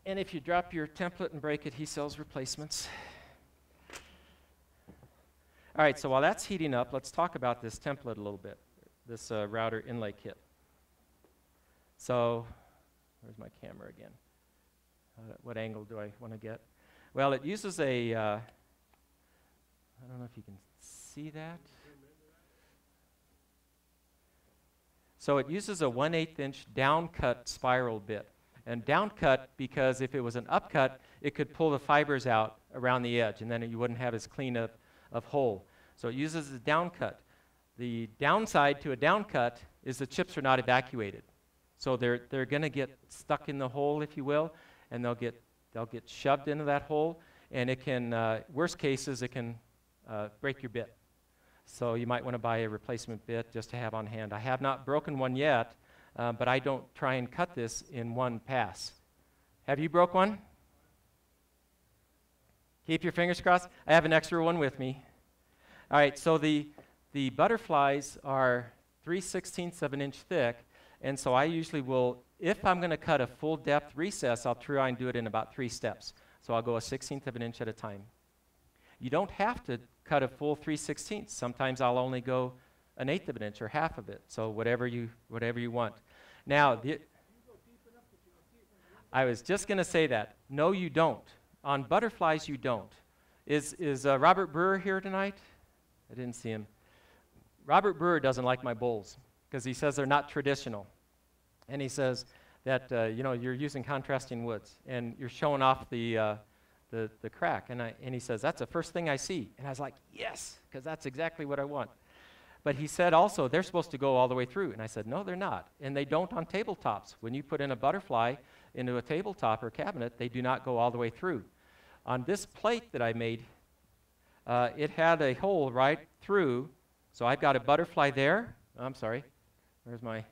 And if you drop your template and break it, he sells replacements. All right, so while that's heating up, let's talk about this template a little bit, this router inlay kit. So, where's my camera again? What angle do I want to get? Well, it uses I don't know if you can see that. So it uses a 1/8 inch downcut spiral bit. And downcut because if it was an upcut, it could pull the fibers out around the edge, and then you wouldn't have as clean of hole. So it uses a downcut. The downside to a downcut is the chips are not evacuated. So they're going to get stuck in the hole, if you will, and they'll get shoved into that hole, and it can, worst cases, it can break your bit. So you might want to buy a replacement bit just to have on hand. I have not broken one yet, but I don't try and cut this in one pass. Have you broke one? Keep your fingers crossed. I have an extra one with me. All right, so the butterflies are 3/16 of an inch thick, and so I usually will, if I'm going to cut a full depth recess, I'll try and do it in about 3 steps. So I'll go a 1/16 of an inch at a time. You don't have to cut a full 3/16. Sometimes I'll only go 1/8 of an inch or half of it. So whatever you want. Now, I was just going to say that. No, you don't. On butterflies, you don't. Is Robert Brewer here tonight? I didn't see him. Robert Brewer doesn't like my bowls because he says they're not traditional. And he says that, you're using contrasting woods and you're showing off the crack. And he says, that's the first thing I see. And I was like, yes, because that's exactly what I want. But he said also, they're supposed to go all the way through. And I said, no, they're not. And they don't on tabletops. When you put in a butterfly into a tabletop or cabinet, they do not go all the way through. On this plate that I made, it had a hole right through. So I've got a butterfly there. Oh, I'm sorry. Where's my...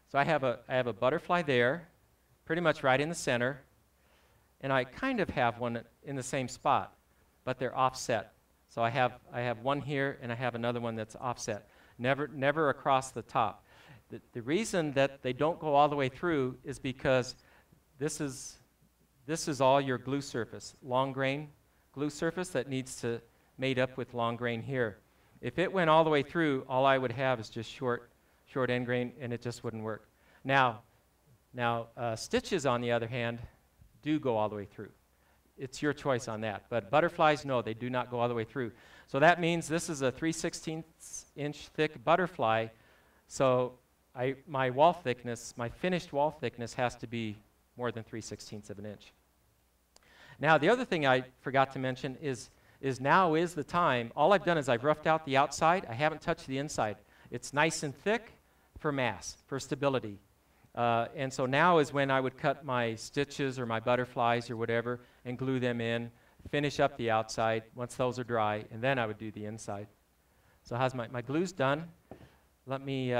So I have a butterfly there, pretty much right in the center. And I kind of have one in the same spot, but they're offset. So I have one here, and I have another one that's offset, never across the top. The reason that they don't go all the way through is because this is all your glue surface, long grain glue surface that needs to made up with long grain here. If it went all the way through, all I would have is just short end grain, and it just wouldn't work. Now, stitches, on the other hand, do go all the way through. It's your choice on that. But butterflies, no, they do not go all the way through. So that means this is a 3/16 inch thick butterfly. So my wall thickness, my finished wall thickness has to be more than 3/16 of an inch. Now, the other thing I forgot to mention is now is the time. All I've done is I've roughed out the outside. I haven't touched the inside. It's nice and thick for mass, for stability. And so now is when I would cut my stitches or my butterflies or whatever and glue them in, finish up the outside once those are dry, and then I would do the inside. So how's my glue's done? Let me,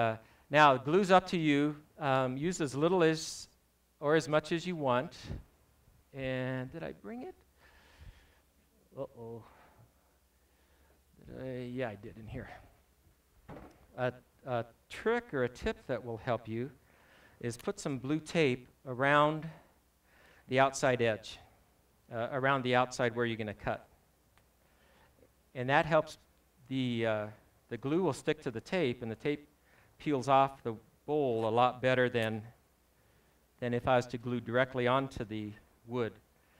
now glue's up to you. Use as little as or as much as you want. And did I bring it? Uh-oh. Yeah, I did in here. A trick or a tip that will help you is put some blue tape around the outside edge, around the outside where you're going to cut. And that helps the glue will stick to the tape, and the tape peels off the bowl a lot better than if I was to glue directly onto the wood.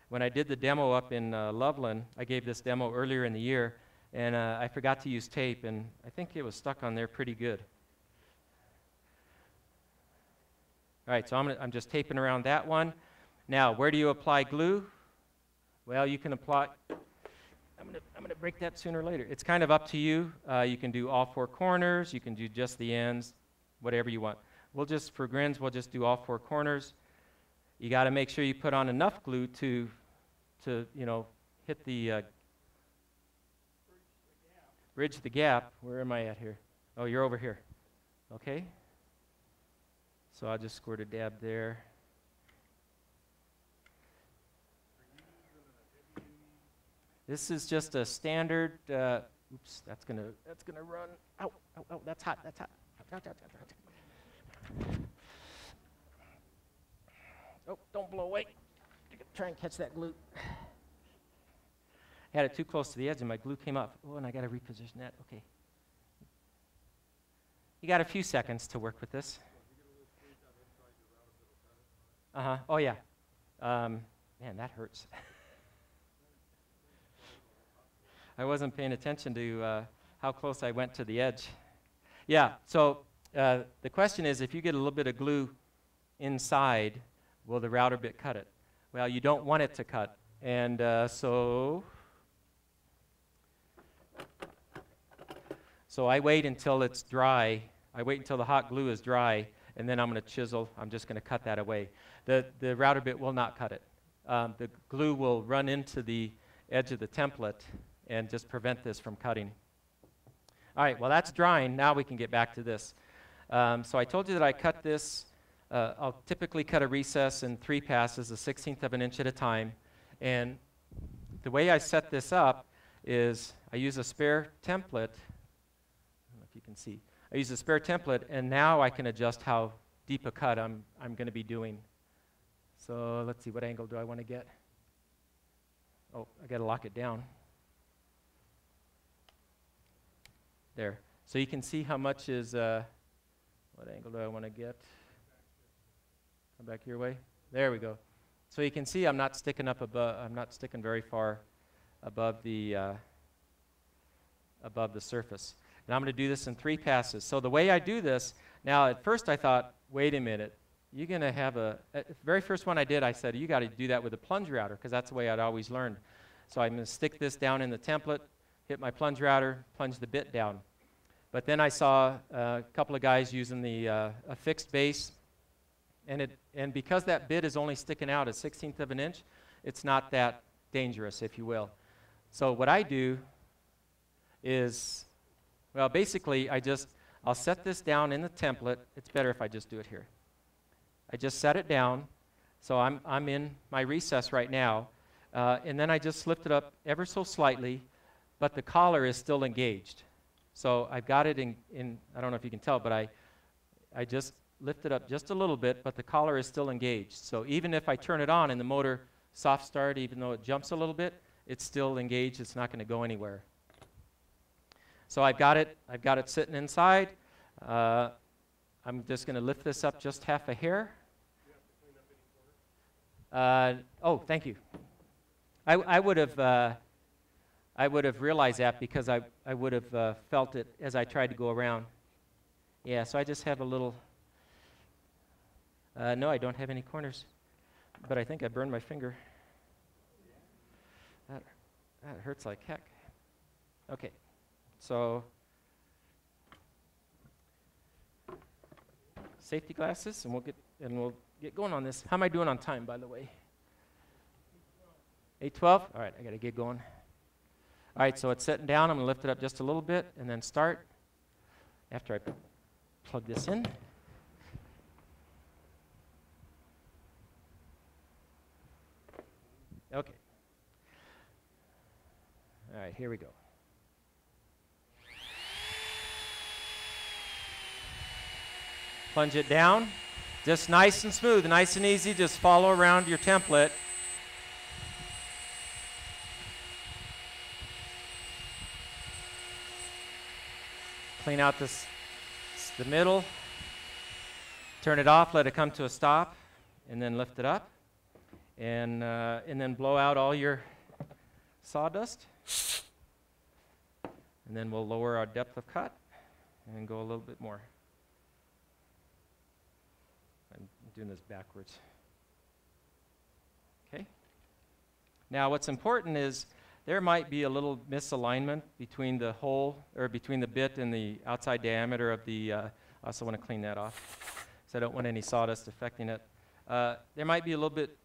When I did the demo up in Loveland, I gave this demo earlier in the year, and I forgot to use tape, and I think it was stuck on there pretty good. All right, so I'm just taping around that one. Now, where do you apply glue? Well, you can apply... I'm gonna break that sooner or later. It's kind of up to you. You can do all 4 corners. You can do just the ends, whatever you want. We'll just, for grins, we'll just do all 4 corners. You got to make sure you put on enough glue to hit the bridge the gap. Where am I at here? Oh, you're over here. Okay. So I'll just squirt a dab there. This is just a standard. Oops, that's gonna run. Ow, ow, ow! That's hot. That's hot. Oh, don't blow away. Try and catch that glue. I had it too close to the edge, and my glue came up. Oh, and I got to reposition that. Okay. You got a few seconds to work with this. Oh, yeah. Man, that hurts. I wasn't paying attention to how close I went to the edge. Yeah, so the question is, if you get a little bit of glue inside, will the router bit cut it? Well, you don't want it to cut. And so I wait until it's dry. I wait until the hot glue is dry, and then I'm going to chisel. I'm just going to cut that away. The router bit will not cut it. The glue will run into the edge of the template and just prevent this from cutting. All right, well that's drying. Now we can get back to this. So I told you that I cut this. I'll typically cut a recess in 3 passes, a 1/16 of an inch at a time. And the way I set this up is I use a spare template. I don't know if you can see. I use a spare template, and now I can adjust how deep a cut I'm going to be doing. So let's see, what angle do I want to get? Oh, I got to lock it down. There. So you can see how much is, what angle do I want to get? Come back your way. There we go. So you can see I'm not sticking up above, I'm not sticking very far above the surface. And I'm going to do this in 3 passes. So the way I do this, now at first I thought, wait a minute, you're going to have the very first one I did, I said, you got to do that with a plunge router, because that's the way I'd always learned. So I'm going to stick this down in the template, hit my plunge router, plunge the bit down. But then I saw a couple of guys using a fixed base, and because that bit is only sticking out a 1/16 of an inch, it's not that dangerous, if you will. So what I do is, well, basically I'll set this down in the template. It's better if I just do it here. I just set it down, so I'm in my recess right now, and then I just lift it up ever so slightly, but the collar is still engaged. So I've got it in I don't know if you can tell, but I just lift it up just a little bit, but the collar is still engaged. So even if I turn it on and the motor soft start, even though it jumps a little bit, it's still engaged. It's not going to go anywhere. So I've got it sitting inside. I'm just going to lift this up just half a hair. Do you have to clean up any corners? Oh, thank you. I would have realized that because I would have felt it as I tried to go around. Yeah, so I just have a little. No, I don't have any corners, but I think I burned my finger. That hurts like heck. Okay, so safety glasses, and we'll get going on this. How am I doing on time, by the way? 8:12. All right, I got to get going. All right, so it's sitting down. I'm going to lift it up just a little bit and then start after I plug this in. Okay. All right, here we go. Plunge it down. Just nice and smooth, nice and easy. Just follow around your template. Clean out the middle. Turn it off, let it come to a stop, and then lift it up. And then blow out all your sawdust. And then we'll lower our depth of cut and go a little bit more. I'm doing this backwards. Okay. Now what's important is there might be a little misalignment between the hole, or between the bit and the outside diameter of the, I also want to clean that off, so I don't want any sawdust affecting it. There might be a little bit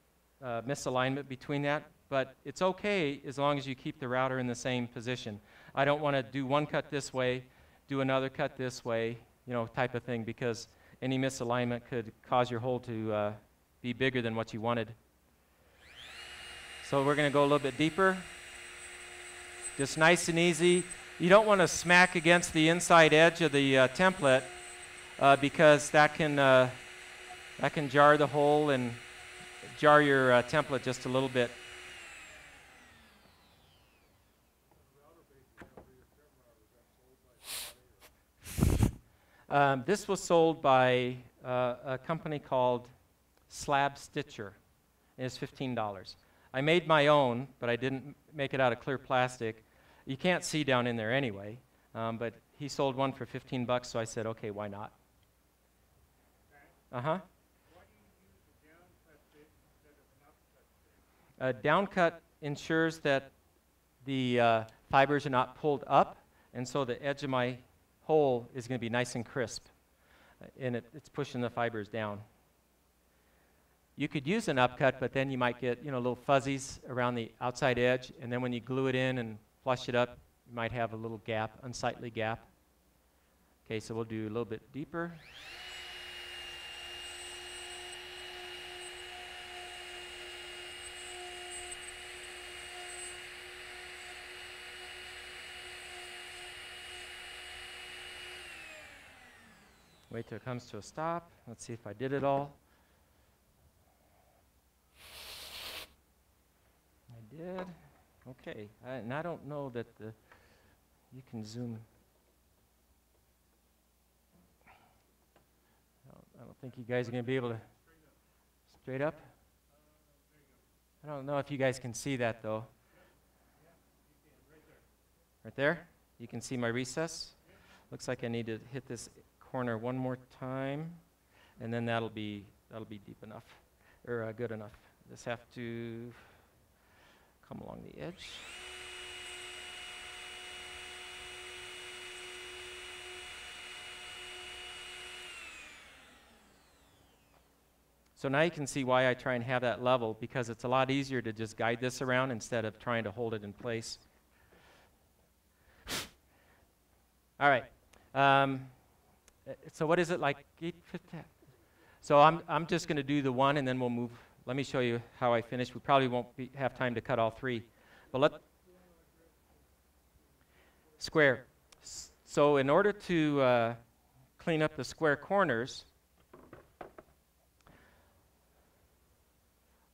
misalignment between that, but it's okay as long as you keep the router in the same position. I don't want to do one cut this way, do another cut this way, type of thing, because any misalignment could cause your hole to be bigger than what you wanted. So we're going to go a little bit deeper. Just nice and easy. You don't want to smack against the inside edge of the template because that can jar the hole and jar your template just a little bit. This was sold by a company called Slab Stitcher. It's $15. I made my own, but I didn't make it out of clear plastic. You can't see down in there anyway, but he sold one for $15, so I said, okay, why not? Uh-huh. Why do you use a downcut bit instead of an upcut bit? Downcut ensures that the fibers are not pulled up, and so the edge of my hole is going to be nice and crisp, and it's pushing the fibers down. You could use an upcut, but then you might get, little fuzzies around the outside edge, and then when you glue it in and flush it up, you might have a little gap, unsightly gap. Okay, so we'll do a little bit deeper. Wait till it comes to a stop. Let's see if I did it all. I did. Okay, and I don't know that you can zoom. I don't think you guys are going to be able to. Straight up? I don't know if you guys can see that though. Right there? You can see my recess? Looks like I need to hit this corner one more time, and then that'll be deep enough, or good enough. Just have to come along the edge. So now you can see why I try and have that level, because it's a lot easier to just guide this around instead of trying to hold it in place. All right. So what is it like? So I'm just going to do the one, and then we'll move. Let me show you how I finish. We probably won't have time to cut all three. But square. So in order to clean up the square corners,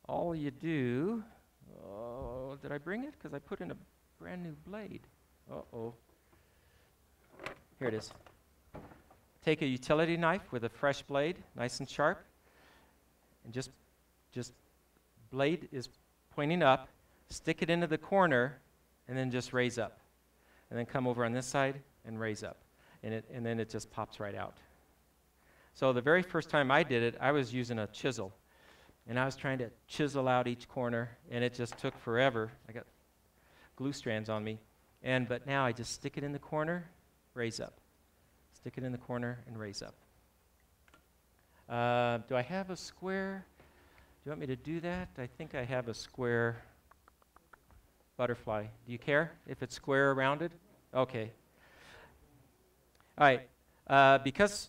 all you do, did I bring it? Because I put in a brand new blade. Uh-oh. Here it is. Take a utility knife with a fresh blade, nice and sharp, and just blade is pointing up, stick it into the corner, and then just raise up. And then come over on this side and raise up. And then it just pops right out. So the very first time I did it, I was using a chisel. And I was trying to chisel out each corner, and it just took forever. I got glue strands on me. But now I just stick it in the corner, raise up. Stick it in the corner and raise up. Do I have a square? Do you want me to do that? I think I have a square butterfly. Do you care if it's square or rounded? Okay. All right.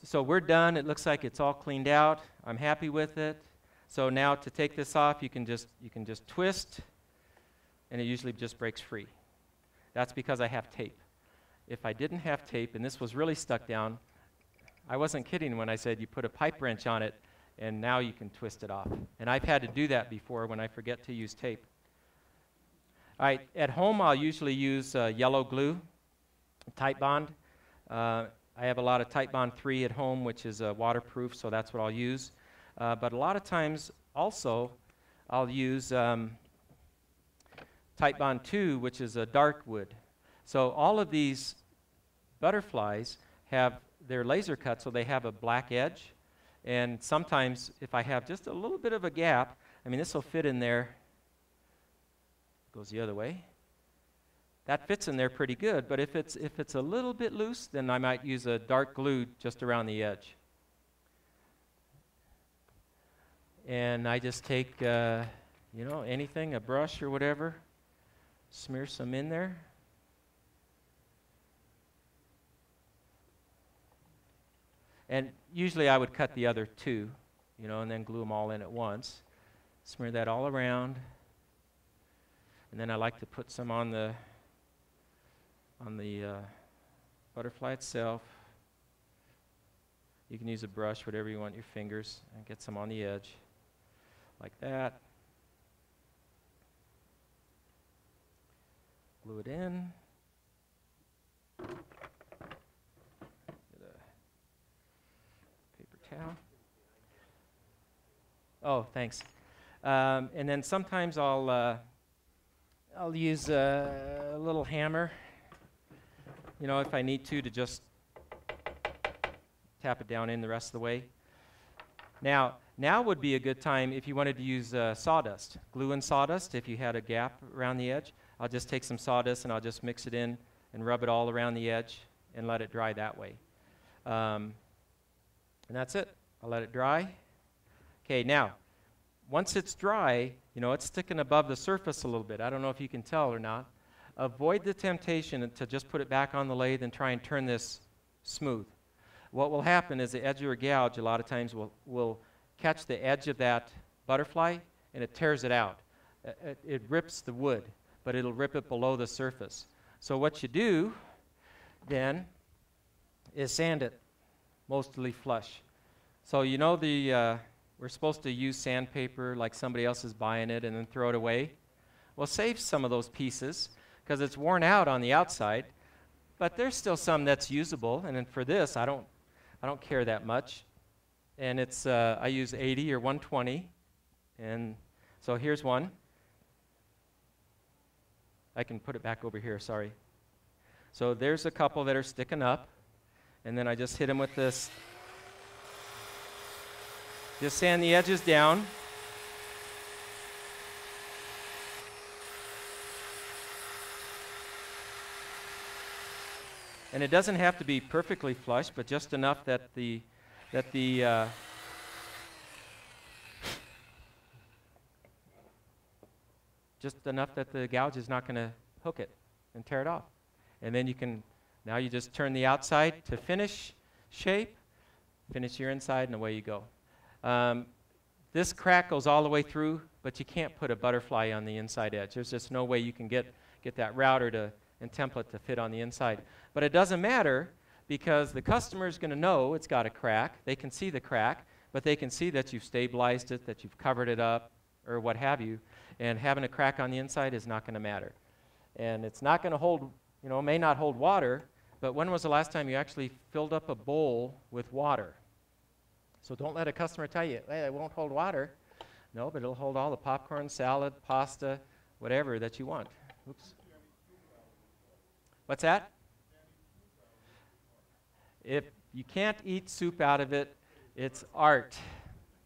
So we're done. It looks like it's all cleaned out. I'm happy with it. So now to take this off, you can just twist, and it usually just breaks free. That's because I have tape. If I didn't have tape, and this was really stuck down, I wasn't kidding when I said you put a pipe wrench on it, and now you can twist it off. And I've had to do that before when I forget to use tape. All right, at home I'll usually use yellow glue, Tight Bond. I have a lot of Tight Bond 3 at home, which is waterproof, so that's what I'll use. But a lot of times also I'll use Tight Bond 2, which is a dark wood. So all of these butterflies have their laser cut, so they have a black edge. And sometimes if I have just a little bit of a gap, this will fit in there. Goes the other way. That fits in there pretty good, but if it's a little bit loose, then I might use a dark glue just around the edge. And I just take, anything, a brush or whatever, smear some in there. And usually I would cut the other two, and then glue them all in at once. Smear that all around. And then I like to put some on the butterfly itself. You can use a brush, whatever you want, your fingers, and get some on the edge, like that. Glue it in. Towel. Oh, thanks. And then sometimes I'll use a little hammer, if I need to just tap it down in the rest of the way. Now would be a good time if you wanted to use sawdust, glue and sawdust. If you had a gap around the edge, I'll just take some sawdust and I'll just mix it in and rub it all around the edge and let it dry that way. And that's it. I'll let it dry. Okay, now, once it's dry, you know, it's sticking above the surface a little bit. I don't know if you can tell or not. Avoid the temptation to just put it back on the lathe and try and turn this smooth. What will happen is the edge of your gouge a lot of times will catch the edge of that butterfly and it tears it out. It rips the wood, but it'll rip it below the surface. So what you do then is sand it mostly flush. So you know we're supposed to use sandpaper like somebody else is buying it and then throw it away. Well, save some of those pieces because it's worn out on the outside, but there's still some that's usable. And then for this, I don't care that much. And it's I use 80 or 120. And so here's one. I can put it back over here, sorry. So there's a couple that are sticking up. And then I just hit them with this. Just sand the edges down. And it doesn't have to be perfectly flush, but just enough that the gouge is not going to hook it and tear it off. And then now you just turn the outside to finish shape, finish your inside, and away you go. This crack goes all the way through, but you can't put a butterfly on the inside edge. There's just no way you can get that router and template to fit on the inside. But it doesn't matter because the customer is going to know it's got a crack. They can see the crack, but they can see that you've stabilized it, that you've covered it up, or what have you. And having a crack on the inside is not going to matter. And it's not going to hold, you know, it may not hold water, but when was the last time you actually filled up a bowl with water? So don't let a customer tell you, hey, it won't hold water. No, but it'll hold all the popcorn, salad, pasta, whatever that you want. Oops. What's that? If you can't eat soup out of it, it's art.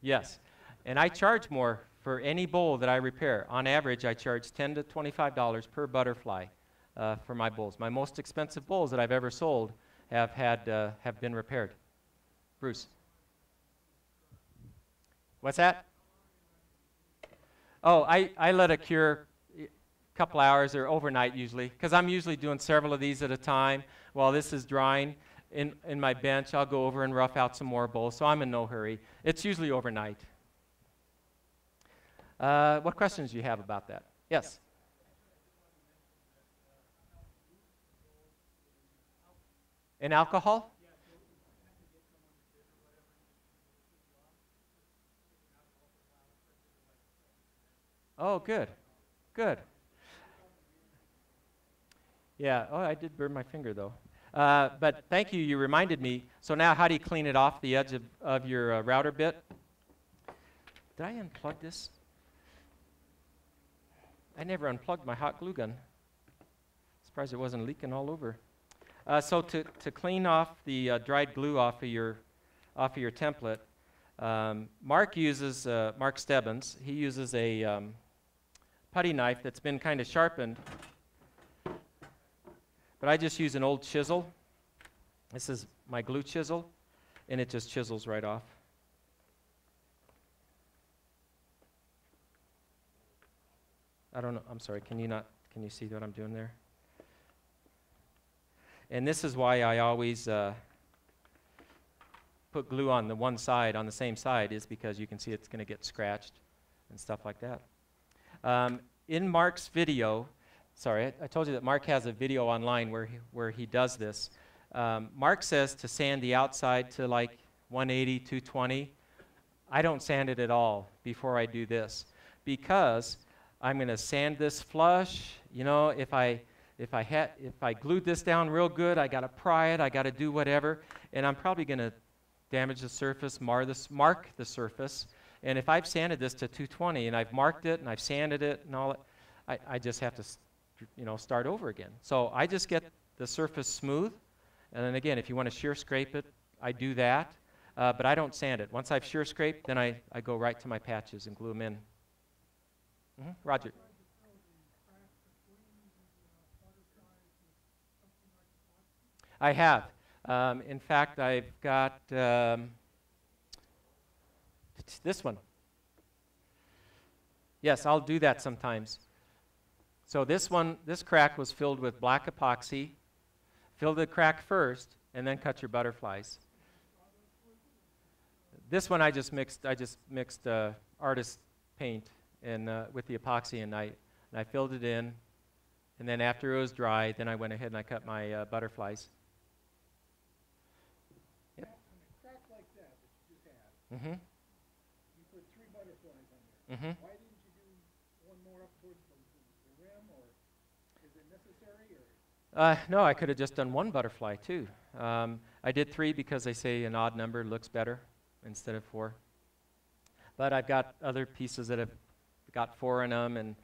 Yes. And I charge more for any bowl that I repair. On average, I charge $10 to $25 per butterfly for my bowls. My most expensive bowls that I've ever sold have been repaired. Bruce. What's that? Oh, I let it cure a couple hours or overnight usually, because I'm usually doing several of these at a time. While this is drying in my bench, I'll go over and rough out some more bowls, so I'm in no hurry. It's usually overnight. What questions do you have about that? Yes? In alcohol? Oh, good. Good. Yeah, oh, I did burn my finger, though. But thank you, you reminded me. So now how do you clean it off the edge of your router bit? Did I unplug this? I never unplugged my hot glue gun. Surprised it wasn't leaking all over. So to clean off the dried glue off of your template, Mark Stebbins, he uses a putty knife that's been kind of sharpened, but I just use an old chisel. This is my glue chisel, and it just chisels right off. I don't know, I'm sorry, can you see what I'm doing there? And this is why I always put glue on the one side, on the same side, is because you can see it's going to get scratched and stuff like that. In Mark's video, sorry, I told you that Mark has a video online where he does this. Mark says to sand the outside to like 180, 220. I don't sand it at all before I do this because I'm going to sand this flush. You know, if I glued this down real good, I got to pry it, I got to do whatever, and I'm probably going to damage the surface, mark the surface. And if I've sanded this to 220 and I've marked it and I've sanded it and all that, I just have to start over again. So I just get the surface smooth, and then again, if you want to shear scrape it, I do that, but I don't sand it. Once I've shear scraped, then I go right to my patches and glue them in. Roger. I have. In fact, I've got this one. Yes, I'll do that sometimes. So this crack was filled with black epoxy. Fill the crack first, and then cut your butterflies. This one I just mixed artist paint and with the epoxy, and I filled it in. And then after it was dry, then I went ahead and I cut my butterflies. Yep. On a crack like that you just had, Mm-hmm. you put 3 butterflies on there. Mm-hmm. Why didn't you do one more up towards the rim, or is it necessary? Or? No, I could have just done 1 butterfly too. I did 3 because they say an odd number looks better instead of 4. But I've got other pieces that have got 4 in them, and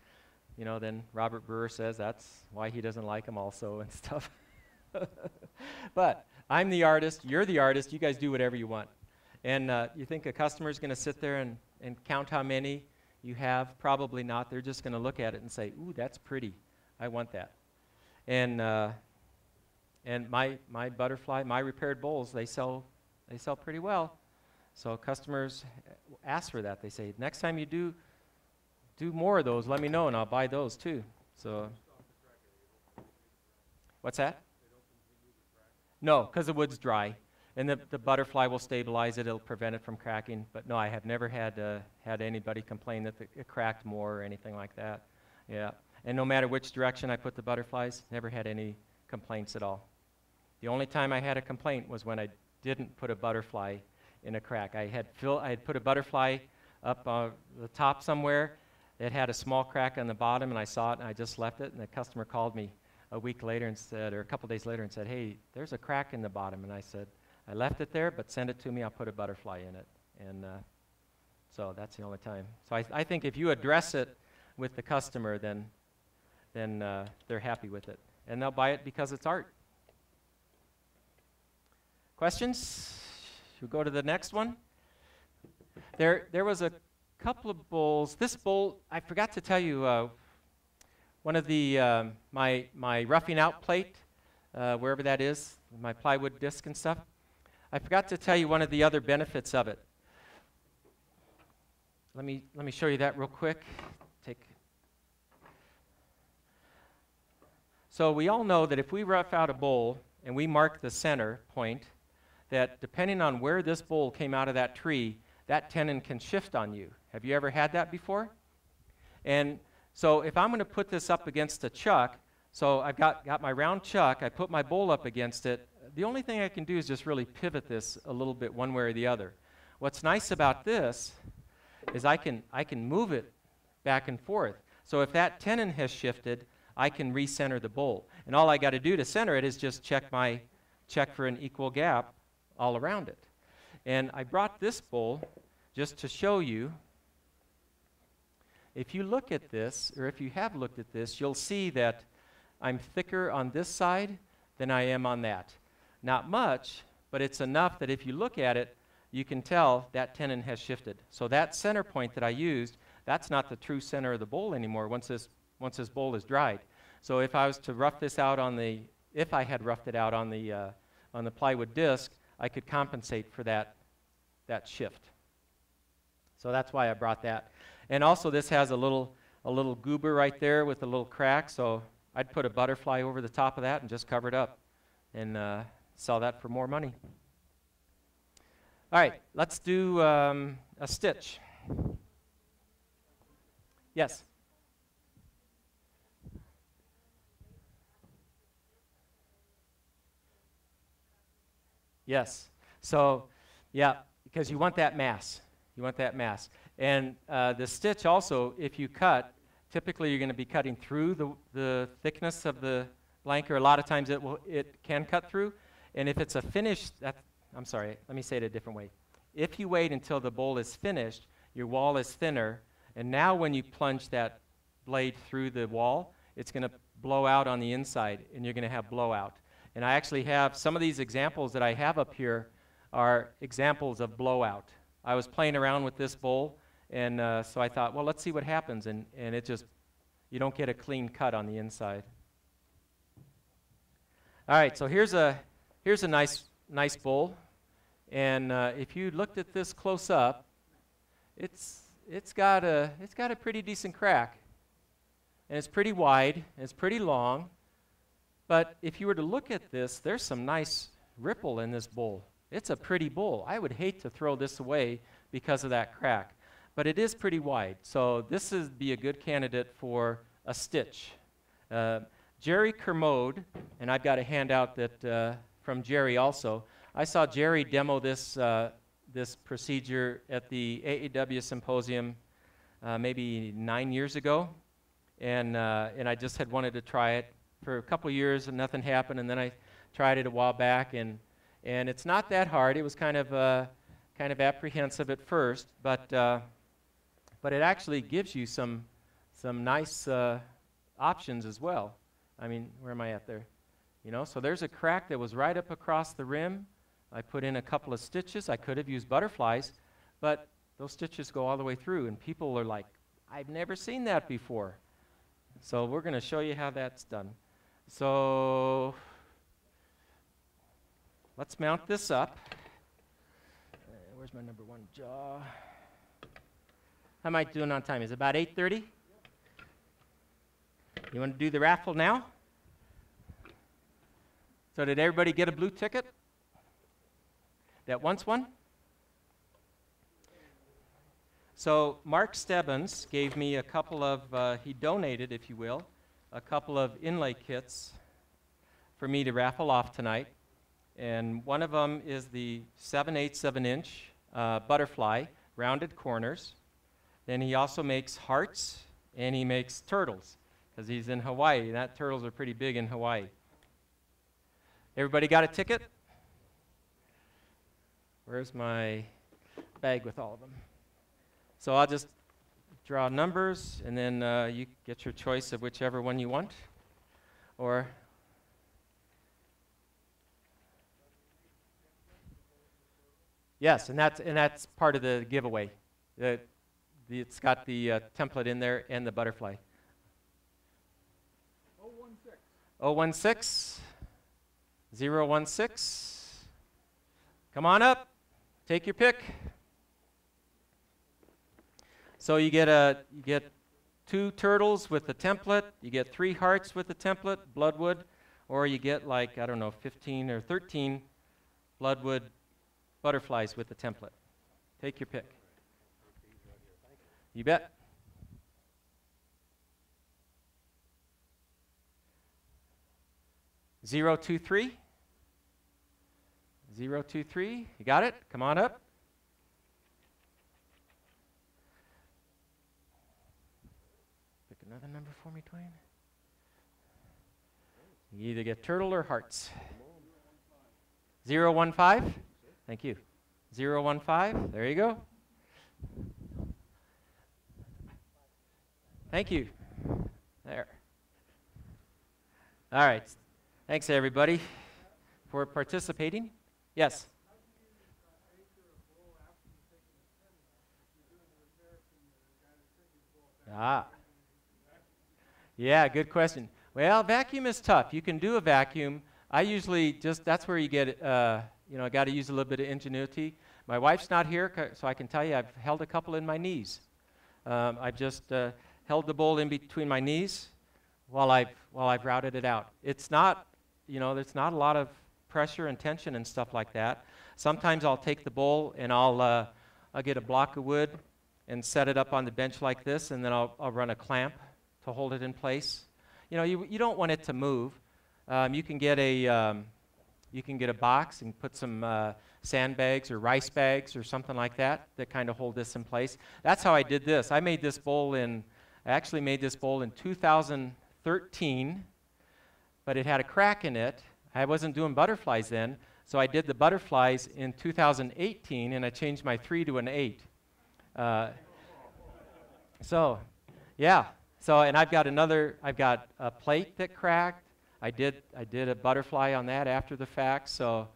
you know, then Robert Brewer says that's why he doesn't like them also and stuff. But I'm the artist, you're the artist, you guys do whatever you want. And you think a customer's going to sit there and count how many you have? Probably not. They're just going to look at it and say, ooh, that's pretty. I want that. And my butterfly, my repaired bowls, they sell pretty well. So customers ask for that. They say, next time you do more of those, let me know, and I'll buy those too. So, what's that? No, because the wood's dry, and the butterfly will stabilize it. It'll prevent it from cracking. But no, I have never had anybody complain that it cracked more or anything like that. Yeah, and no matter which direction I put the butterflies, never had any complaints at all. The only time I had a complaint was when I didn't put a butterfly in a crack. I had put a butterfly up the top somewhere. It had a small crack on the bottom, and I saw it, and I just left it, and the customer called me a week later and said, or a couple days later and said, hey, there's a crack in the bottom. And I said, I left it there, but send it to me, I'll put a butterfly in it. And so that's the only time. So I think if you address it with the customer, then they're happy with it. And they'll buy it because it's art. Questions? Should we go to the next one? There was a couple of bowls. This bowl, I forgot to tell you, one of the, my roughing out plate, wherever that is, my plywood disc and stuff, I forgot to tell you one of the other benefits of it. Let me show you that real quick. So we all know that if we rough out a bowl and we mark the center point, that depending on where this bowl came out of that tree, that tenon can shift on you. Have you ever had that before? And so if I'm going to put this up against a chuck, so I've got my round chuck, I put my bowl up against it, the only thing I can do is just really pivot this a little bit one way or the other. What's nice about this is I can move it back and forth. So if that tenon has shifted, I can recenter the bowl. And all I got to do to center it is just check for an equal gap all around it. And I brought this bowl just to show you. If you look at this, or if you have looked at this, you'll see that I'm thicker on this side than I am on that. Not much, but it's enough that if you look at it, you can tell that tenon has shifted. So that center point that I used, that's not the true center of the bowl anymore once this bowl is dried. So if I was to rough this out if I had roughed it out on the plywood disc, I could compensate for that shift. So that's why I brought that. And also this has a little goober right there with a little crack, so I'd put a butterfly over the top of that and just cover it up and sell that for more money. All right, let's do a stitch. Yes? Yes. So, yeah, because you want that mass. You want that mass. And the stitch also, if you cut, typically you're going to be cutting through the thickness of the blanket. A lot of times it can cut through. And if it's a finished, I'm sorry, let me say it a different way. If you wait until the bowl is finished, your wall is thinner, and now when you plunge that blade through the wall, it's going to blow out on the inside, and you're going to have blowout. And I actually have some of these examples that I have up here are examples of blowout. I was playing around with this bowl, and so I thought, well, let's see what happens, and it just, you don't get a clean cut on the inside. All right, so here's a nice bowl, and if you looked at this close up, it's it's got a pretty decent crack, and it's pretty wide, and it's pretty long. But if you were to look at this, there's some nice ripple in this bowl. It's a pretty bowl. I would hate to throw this away because of that crack, but it is pretty wide. So this would be a good candidate for a stitch. Jerry Kermode, and I've got a handout that from Jerry also. I saw Jerry demo this this procedure at the AAW symposium maybe 9 years ago, and I just had wanted to try it for a couple years and nothing happened, and then I tried it a while back, and it's not that hard. It was kind of apprehensive at first, but it actually gives you some nice options as well. I mean, where am I at there? You know, so there's a crack that was right up across the rim. I put in a couple of stitches. I could have used butterflies, but those stitches go all the way through, and people are like, I've never seen that before. So we're going to show you how that's done. So let's mount this up. Where's my number one jaw? How am I doing on time? Is it about 8:30? You want to do the raffle now? So did everybody get a blue ticket that wants one? So Mark Stebbins gave me a couple of, he donated, if you will, a couple of inlay kits for me to raffle off tonight. And one of them is the 7/8 of an inch butterfly, rounded corners. Then he also makes hearts, and he makes turtles, because he's in Hawaii. That turtles are pretty big in Hawaii. Everybody got a ticket? Where's my bag with all of them? So I'll just draw numbers, and then you get your choice of whichever one you want. Or yes, and that's part of the giveaway. It's got the template in there and the butterfly. 016. 016. Come on up. Take your pick. So you get 2 turtles with the template. You get 3 hearts with the template, bloodwood, or you get like, I don't know, 15 or 13 bloodwood butterflies with the template. Take your pick. You bet. Zero, 2, 3. 0, 2, 3. You got it? Come on up. Pick another number for me, Twain. You either get turtle or hearts. 015. Thank you. 015. There you go. Thank you. There. All right. Thanks, everybody, for participating. Yes? Yeah, good question. Well, vacuum is tough. You can do a vacuum. I usually that's where you get, I got to use a little bit of ingenuity. My wife's not here, so I can tell you I've held a couple in my knees. I've just held the bowl in between my knees while I've routed it out. It's not, there's not a lot of pressure and tension and stuff like that. Sometimes I'll take the bowl and I'll get a block of wood and set it up on the bench like this, and then I'll run a clamp to hold it in place. You don't want it to move. You can get a box and put some sandbags or rice bags or something like that kind of hold this in place. That's how I did this. I actually made this bowl in 2013, but it had a crack in it. I wasn't doing butterflies then, so I did the butterflies in 2018, and I changed my 3 to an 8. And I've got a plate that cracked. I did a butterfly on that after the fact. So,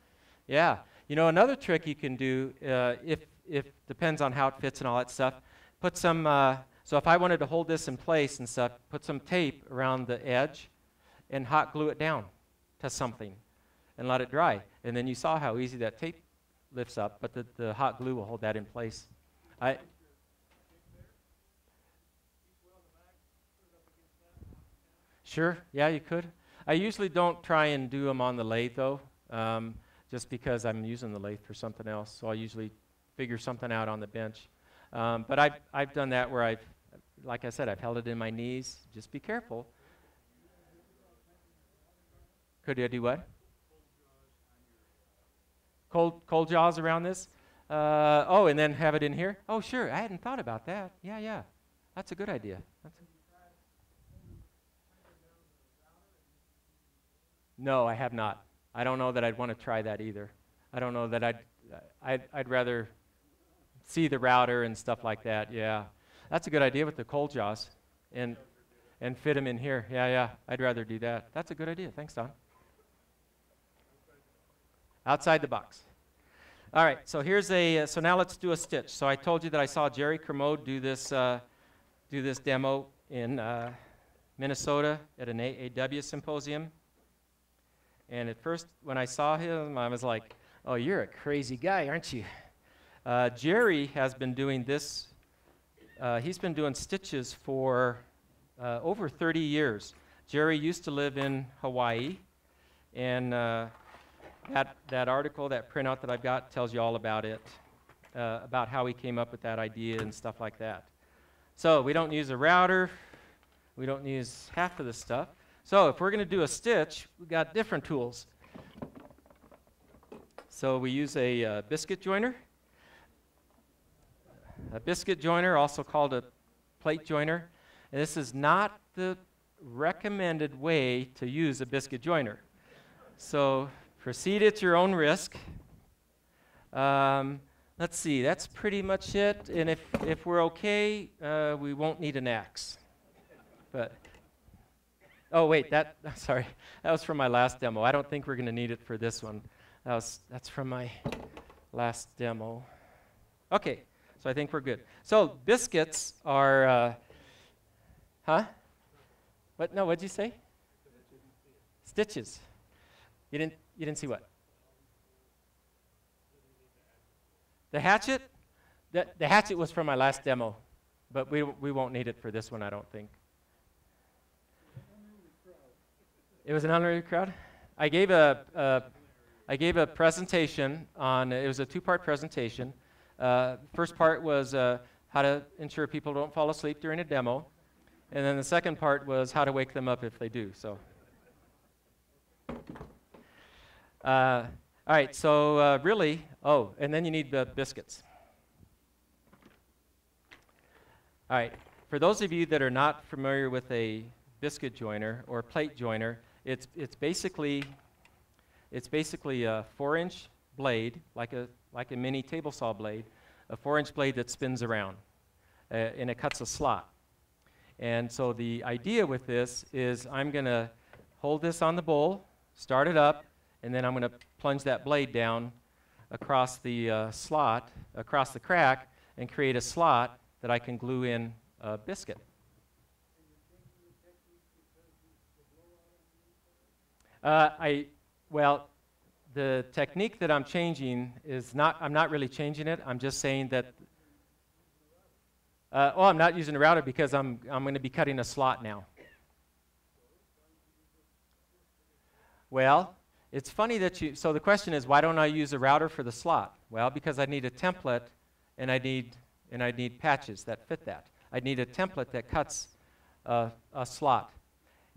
yeah. Another trick you can do, if depends on how it fits and all that stuff, put some, so if I wanted to hold this in place and stuff, put some tape around the edge and hot glue it down to something and let it dry. And then you saw how easy that tape lifts up, but the hot glue will hold that in place. Sure, yeah, you could. I usually don't try and do them on the lathe, though, just because I'm using the lathe for something else. So I usually figure something out on the bench. But I've done that where like I said, I've held it in my knees. Just be careful. Could I do what? Cold jaws around this? Oh, and then have it in here? Oh, sure. I hadn't thought about that. Yeah, yeah. That's a good idea. No, I have not. I don't know that I'd want to try that either. I don't know that I'd rather see the router and stuff like that. Yeah. That's a good idea with the cold jaws and fit them in here. Yeah, yeah. I'd rather do that. That's a good idea. Thanks, Don. Outside the box. All right, so here's so now let's do a stitch. So I told you that I saw Jerry Kermode do this demo in Minnesota at an AAW symposium. And at first, when I saw him, I was like, oh, you're a crazy guy, aren't you? Jerry has been doing this. He's been doing stitches for over 30 years. Jerry used to live in Hawaii, and that article, that printout that I've got, tells you all about it, about how he came up with that idea and stuff like that. So we don't use a router. We don't use half of the stuff. So if we're going to do a stitch, we've got different tools. So we use a biscuit joiner. A biscuit joiner, also called a plate joiner. And this is not the recommended way to use a biscuit joiner. So proceed at your own risk. Let's see, that's pretty much it. And if we're okay, we won't need an axe. But oh wait, sorry, that was from my last demo. I don't think we're going to need it for this one. That's from my last demo. Okay, so I think we're good. So biscuits are, What? No, what'd you say? Stitches. You didn't see what? The hatchet? The hatchet was from my last demo, but we won't need it for this one, I don't think. It was an unruly crowd? I gave a presentation on, it was a two-part presentation. First part was how to ensure people don't fall asleep during a demo, and then the second part was how to wake them up if they do. So, all right. So really, and then you need the biscuits. All right. For those of you that are not familiar with a biscuit joiner or plate joiner, it's basically a 4-inch blade, like a mini table saw blade, a 4-inch blade that spins around, and it cuts a slot. And so the idea with this is I'm going to hold this on the bowl, start it up, and then I'm going to plunge that blade down across the slot, across the crack, and create a slot that I can glue in a biscuit. Well, the technique that I'm changing is I'm not really changing it. I'm just saying that, I'm not using a router because I'm going to be cutting a slot now. Well, it's funny that so the question is, why don't I use a router for the slot? Well, because I need a template and I need patches that fit that. I need a template that cuts a slot.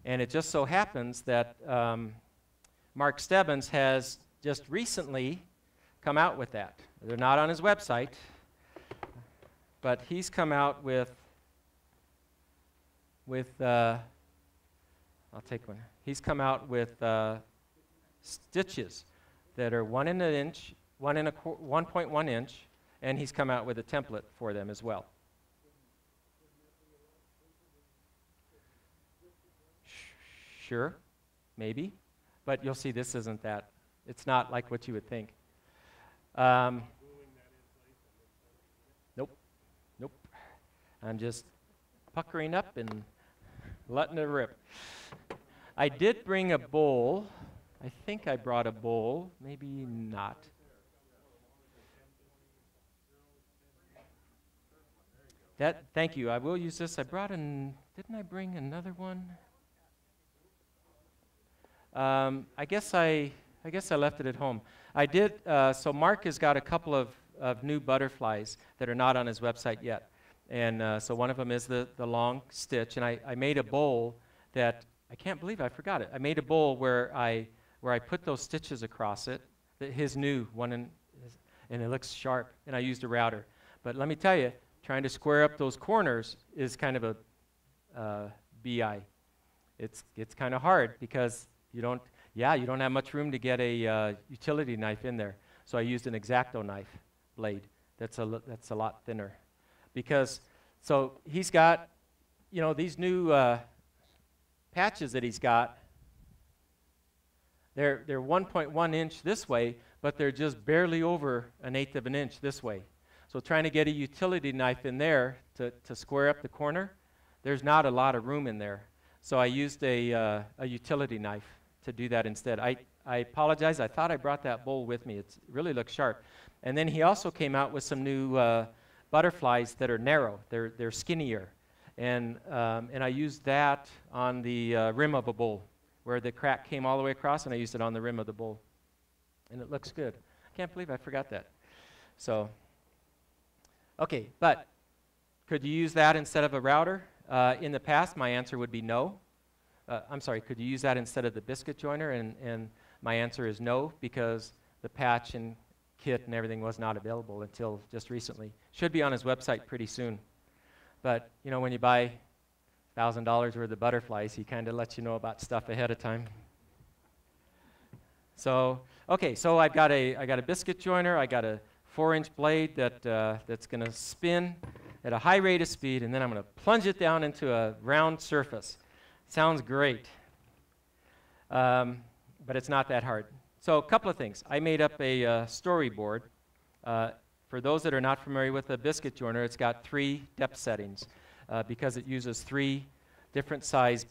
And it just so happens that Mark Stebbins has just recently come out with that. They're not on his website, but he's come out with I'll take one. He's come out with stitches that are 1 inch, 1.1 inch, and he's come out with a template for them as well. Sure, maybe, but you'll see this isn't that. It's not like what you would think. Nope. I'm just puckering up and letting it rip. I did bring a bowl. I think I brought a bowl, maybe not. Thank you. I will use this. Didn't I bring another one? I guess I left it at home. I did. So Mark has got a couple of new butterflies that are not on his website yet, and so one of them is the long stitch. And I made a bowl that I can't believe I forgot it. I made a bowl where I put those stitches across it. His new one, and it looks sharp. And I used a router. But let me tell you, trying to square up those corners is kind of a BI. It's kind of hard because you don't have much room to get a utility knife in there. So I used an X-Acto knife blade. That's a lot thinner, because so he's got, these new patches that he's got. They're 1.1 inch this way, but they're just barely over 1/8 of an inch this way. So trying to get a utility knife in there to square up the corner, there's not a lot of room in there. So I used a utility knife to do that instead. I apologize. I thought I brought that bowl with me. It really looks sharp. And then he also came out with some new butterflies that are narrow. They're skinnier. And I used that on the rim of a bowl, where the crack came all the way across, and I used it on the rim of the bowl. And it looks good. I can't believe I forgot that. So, okay, but could you use that instead of a router? In the past, my answer would be no. I'm sorry, could you use that instead of the biscuit joiner? And my answer is no, because the patch and kit and everything was not available until just recently. Should be on his website pretty soon. But, when you buy $1,000 worth of butterflies, he kind of lets you know about stuff ahead of time. So, okay, so I got a biscuit joiner. I got a 4-inch blade that's going to spin at a high rate of speed, and then I'm going to plunge it down into a round surface. Sounds great, but it's not that hard. So a couple of things. I made up a storyboard. For those that are not familiar with a biscuit joiner, it's got 3 depth settings because it uses 3 different size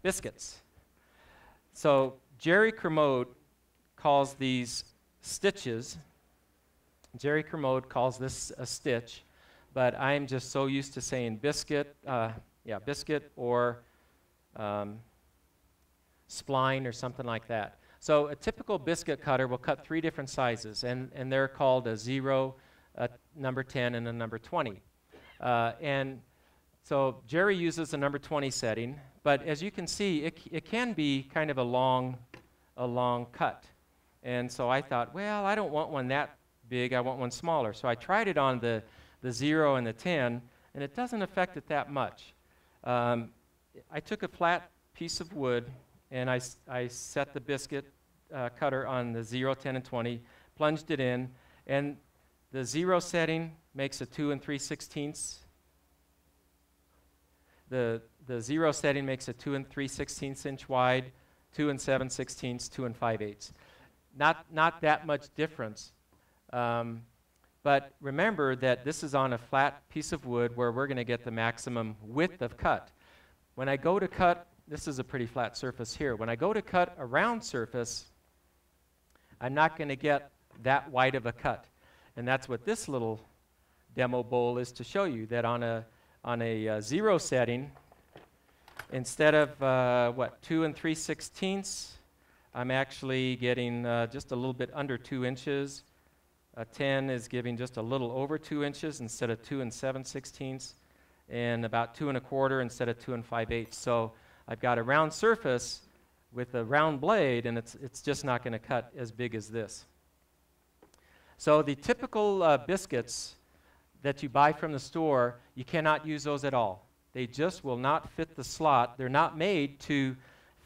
biscuits. So Jerry Kermode calls these stitches. Jerry Kermode calls this a stitch, but I'm just so used to saying biscuit, biscuit or spline or something like that. So a typical biscuit cutter will cut 3 different sizes, and they're called a 0, a number 10, and a number 20. And so Jerry uses a number 20 setting, but as you can see, it can be kind of a long cut. And so I thought, well, I don't want one that big, I want one smaller. So I tried it on the 0 and the 10, and it doesn't affect it that much. I took a flat piece of wood, and I set the biscuit cutter on the 0, 10, and 20, plunged it in, and the 0 setting makes a 2 3/16. The 0 setting makes a 2 3/16 inch wide, 2 7/16, 2 5/8. Not that much difference. But remember that this is on a flat piece of wood where we're going to get the maximum width of cut. When I go to cut, this is a pretty flat surface here. When I go to cut a round surface, I'm not going to get that wide of a cut. And that's what this little demo bowl is to show you, that on a 0 setting, instead of 2 3/16, I'm actually getting just a little bit under 2 inches. A 10 is giving just a little over 2 inches instead of 2 7/16, and about 2 1/4 instead of 2 5/8. So I've got a round surface with a round blade, and it's just not going to cut as big as this. So the typical biscuits that you buy from the store, you cannot use those at all. They just will not fit the slot. They're not made to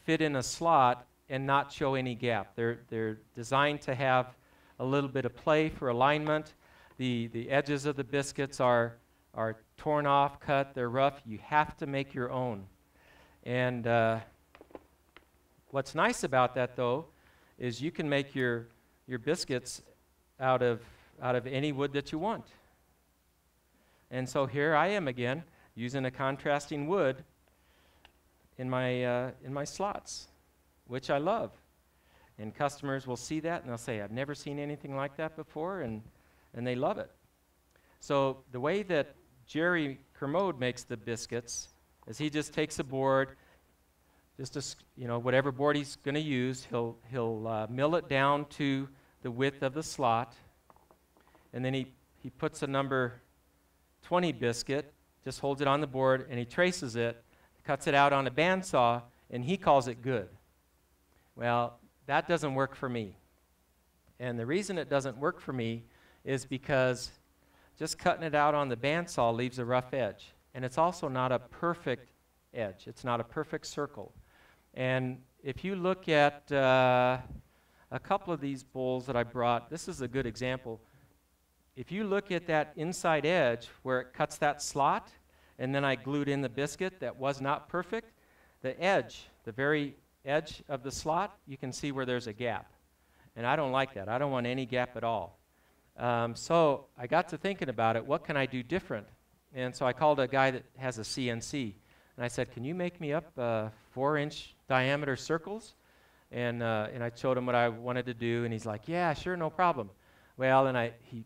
fit in a slot and not show any gap. They're designed to have a little bit of play for alignment. The edges of the biscuits are torn off, cut, they're rough. You have to make your own. And what's nice about that, though, is you can make your biscuits out of any wood that you want. And so here I am again, using a contrasting wood in my slots, which I love. And customers will see that, and they'll say, I've never seen anything like that before, and they love it. So the way that Jerry Kermode makes the biscuits is he just takes a board, you know, whatever board he's going to use, he'll mill it down to the width of the slot, and then he puts a number 20 biscuit, just holds it on the board, and he traces it, cuts it out on a bandsaw, and he calls it good. Well, that doesn't work for me. And the reason it doesn't work for me is because just cutting it out on the bandsaw leaves a rough edge. And it's also not a perfect edge. It's not a perfect circle. And if you look at a couple of these bowls that I brought, this is a good example. If you look at that inside edge where it cuts that slot, and then I glued in the biscuit that was not perfect, the edge, the very edge of the slot, you can see where there's a gap. And I don't like that. I don't want any gap at all. So I got to thinking about it. What can I do different? And so I called a guy that has a CNC. And I said, can you make me up 4-inch diameter circles? And I showed him what I wanted to do. And he's like, yeah, sure, no problem. Well, and he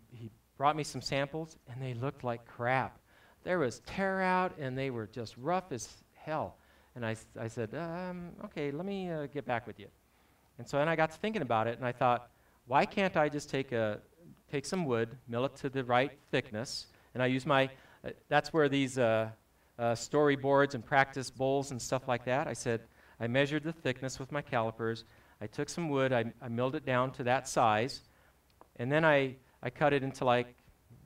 brought me some samples, and they looked like crap. There was tear out, and they were just rough as hell. And I said, okay, let me get back with you. And so then I got to thinking about it, and I thought, why can't I just take some wood, mill it to the right thickness, and I use my, that's where these storyboards and practice bowls and stuff like that, I said, I measured the thickness with my calipers, I took some wood, I milled it down to that size, and then I cut it into like,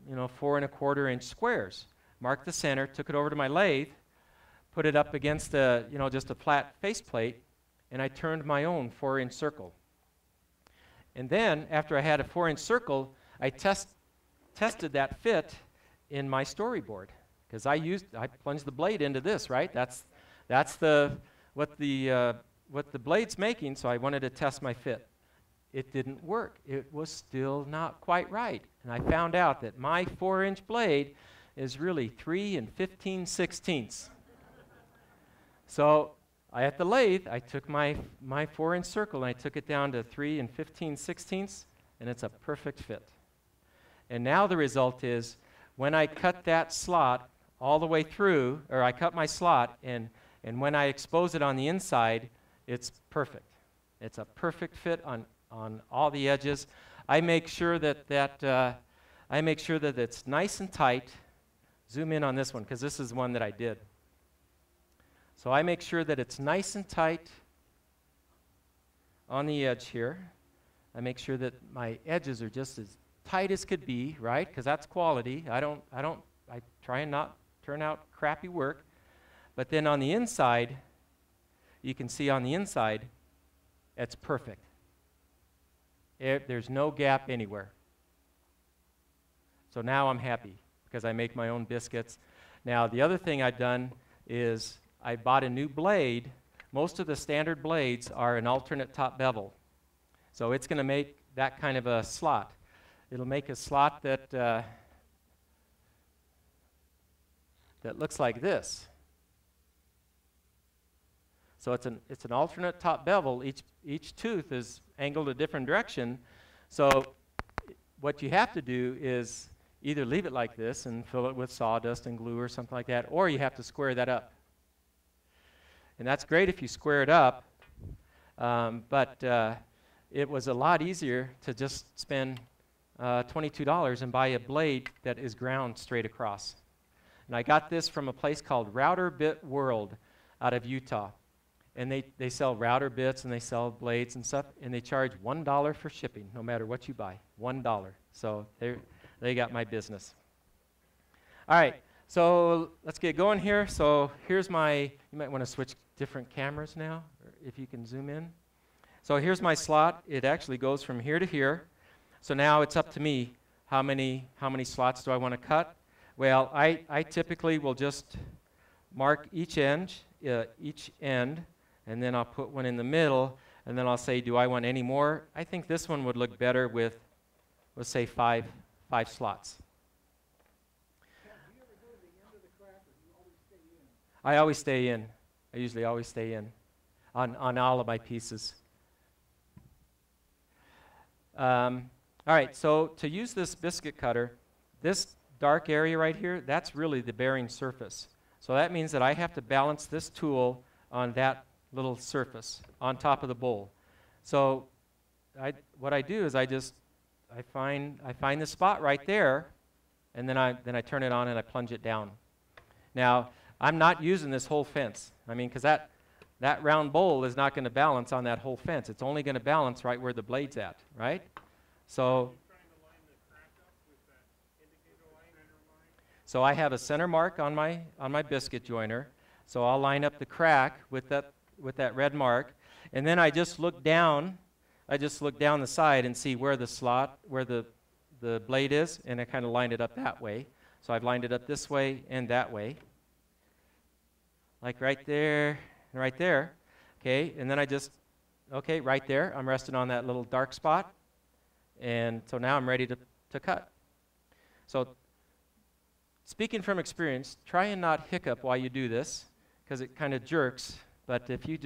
4 1/4-inch squares, marked the center, took it over to my lathe, put it up against just a flat faceplate, and I turned my own 4-inch circle. And then, after I had a 4-inch circle, I tested that fit in my storyboard, because I plunged the blade into this, right? That's what the blade's making, so I wanted to test my fit. It didn't work. It was still not quite right. And I found out that my 4-inch blade is really 3 15/16. So at the lathe, I took my 4-inch circle and I took it down to 3 15/16, and it's a perfect fit. And now the result is, when I cut that slot all the way through, or I cut my slot, and when I expose it on the inside, it's perfect. It's a perfect fit on all the edges. I make sure that it's nice and tight. Zoom in on this one, because this is one that I did. So I make sure that it's nice and tight on the edge here. I make sure that my edges are just as tight as could be, right? Because that's quality. I try and not turn out crappy work. But then on the inside, you can see on the inside, it's perfect. There's no gap anywhere. So now I'm happy, because I make my own biscuits. Now, the other thing I've done is I bought a new blade. Most of the standard blades are an alternate top bevel. So it's going to make that kind of a slot. It'll make a slot that looks like this. So it's an alternate top bevel. Each tooth is angled a different direction. So what you have to do is either leave it like this and fill it with sawdust and glue or something like that, or you have to square that up. And that's great if you square it up, but it was a lot easier to just spend $22 and buy a blade that is ground straight across. And I got this from a place called Router Bit World out of Utah. And they sell router bits and they sell blades and stuff, and they charge $1 for shipping, no matter what you buy, $1. So they got my business. All right, so let's get going here. So here's you might want to switch different cameras now, if you can zoom in. So here's my slot. It actually goes from here to here. So now it's up to me, how many slots do I want to cut? Well, I typically will just mark each end, and then I'll put one in the middle, and then I'll say, do I want any more? I think this one would look better with, let's say, five slots. Do you ever go to the end of the crack, or do you always stay in? I always stay in. I usually always stay in on all of my pieces. All right, so to use this biscuit cutter, this dark area right here, that's really the bearing surface. So that means that I have to balance this tool on that little surface on top of the bowl. So what I do is I find the spot right there, and then I turn it on and I plunge it down. Now, I'm not using this whole fence. I mean, because that round bowl is not going to balance on that whole fence. It's only going to balance right where the blade's at, right? So, so I have a center mark on my biscuit joiner. So I'll line up the crack with that red mark, and then I just look down. I just look down the side and see where the slot, where the blade is, and I kind of line it up that way. So I've lined it up this way and that way, like right there and right there. Okay, and then okay, right there, I'm resting on that little dark spot, and so now I'm ready to cut. So speaking from experience, try and not hiccup while you do this, because it kind of jerks. But if you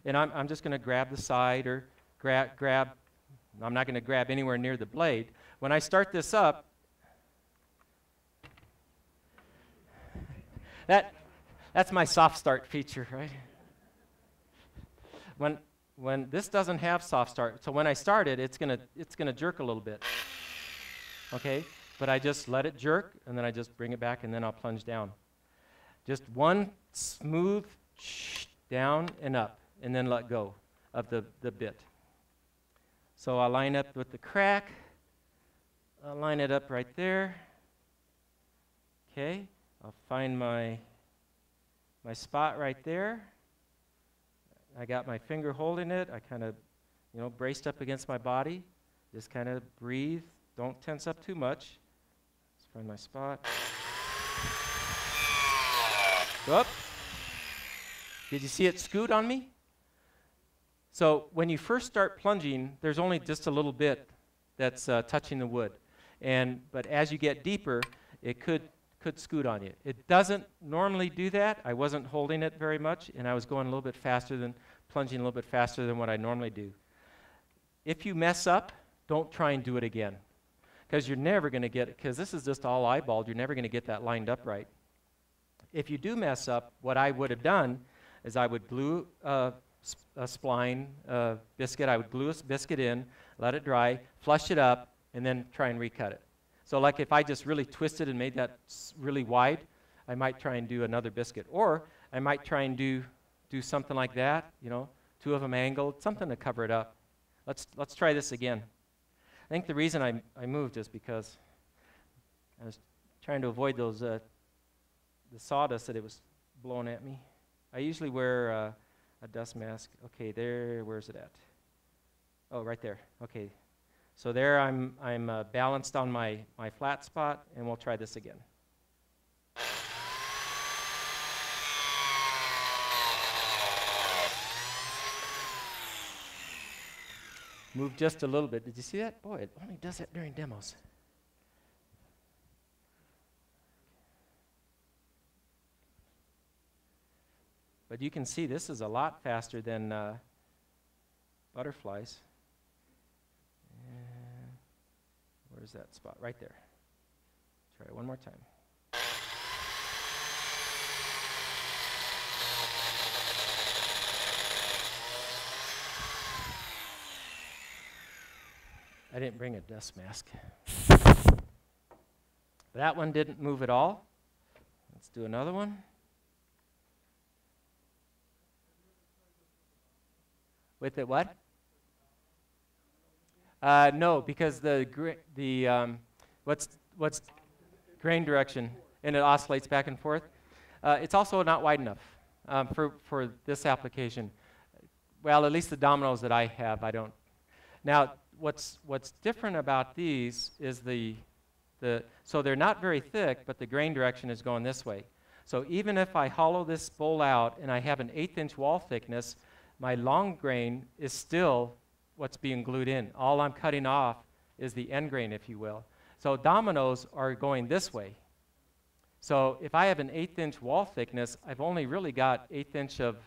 and I'm just going to grab the side or grab, I'm not going to grab anywhere near the blade. When I start this up, that's my soft start feature, right? When this doesn't have soft start, so when I start it, it's gonna jerk a little bit. Okay, but I just let it jerk, and then I just bring it back, and then I'll plunge down. Just one smooth down and up, and then let go of the bit. So I'll line up with the crack. I'll line it up right there. Okay, I'll find my spot right there. I got my finger holding it. I kind of, braced up against my body. Just kind of breathe. Don't tense up too much. Let's find my spot. Whoop. Did you see it scoot on me? So when you first start plunging, there's only just a little bit that's touching the wood. But as you get deeper, it could scoot on you. It doesn't normally do that. I wasn't holding it very much, and I was going a little bit faster plunging a little bit faster than what I normally do. If you mess up, don't try and do it again, because you're never going to get it, because this is just all eyeballed. You're never going to get that lined up right. If you do mess up, what I would have done is I would glue a spline biscuit. I would glue a biscuit in, let it dry, flush it up, and then try and recut it. So like if I just really twisted and made that really wide, I might try and do another biscuit. Or I might try and do something like that, two of them angled, something to cover it up. Let's try this again. I think the reason I moved is because I was trying to avoid those the sawdust that it was blowing at me. I usually wear a dust mask. Okay, where's it at? Oh, right there. Okay. So there I'm balanced on my flat spot, and we'll try this again. Move just a little bit. Did you see that? Boy, it only does that during demos. But you can see this is a lot faster than butterflies. And where's that spot? Right there. Try it one more time. I didn't bring a dust mask. That one didn't move at all. Let's do another one. With it what? No, because what's grain direction, and it oscillates back and forth. It's also not wide enough for this application. Well, at least the dominoes that I have, I don't. Now, what's different about these is so they're not very thick, but the grain direction is going this way. So even if I hollow this bowl out and I have an 1/8 inch wall thickness, my long grain is still what's being glued in. All I'm cutting off is the end grain, if you will. So dominoes are going this way. So if I have an 1/8 inch wall thickness, I've only really got 1/8 inch of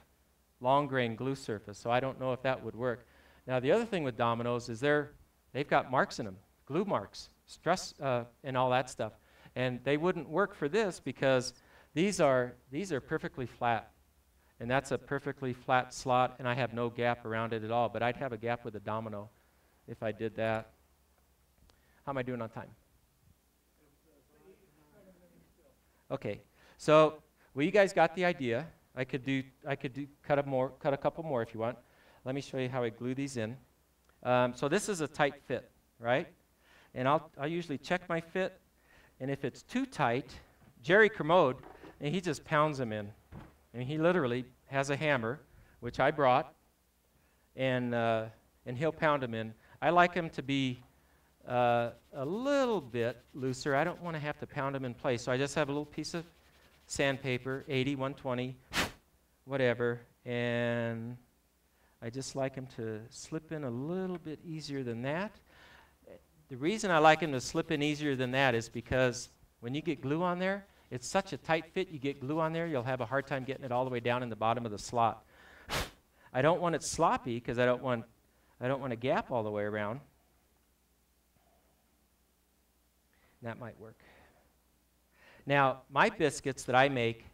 long grain glue surface. So I don't know if that would work. Now the other thing with dominoes is they've got marks in them, glue marks, stress, and all that stuff. And they wouldn't work for this because these are perfectly flat. And that's a perfectly flat slot, and I have no gap around it at all, but I'd have a gap with a domino if I did that. How am I doing on time? Okay, so well, you guys got the idea. I could cut a couple more if you want. Let me show you how I glue these in. So this is a tight fit, right? And I'll usually check my fit, and if it's too tight, Jerry Kermode, and he just pounds them in. And he literally has a hammer, which I brought, and he'll pound them in. I like them to be a little bit looser. I don't want to have to pound them in place, so I just have a little piece of sandpaper, 80, 120, whatever, and I just like them to slip in a little bit easier than that. The reason I like them to slip in easier than that is because when you get glue on there, it's such a tight fit, you get glue on there, you'll have a hard time getting it all the way down in the bottom of the slot. I don't want it sloppy because I don't want a gap all the way around. That might work. Now, my biscuits that I make,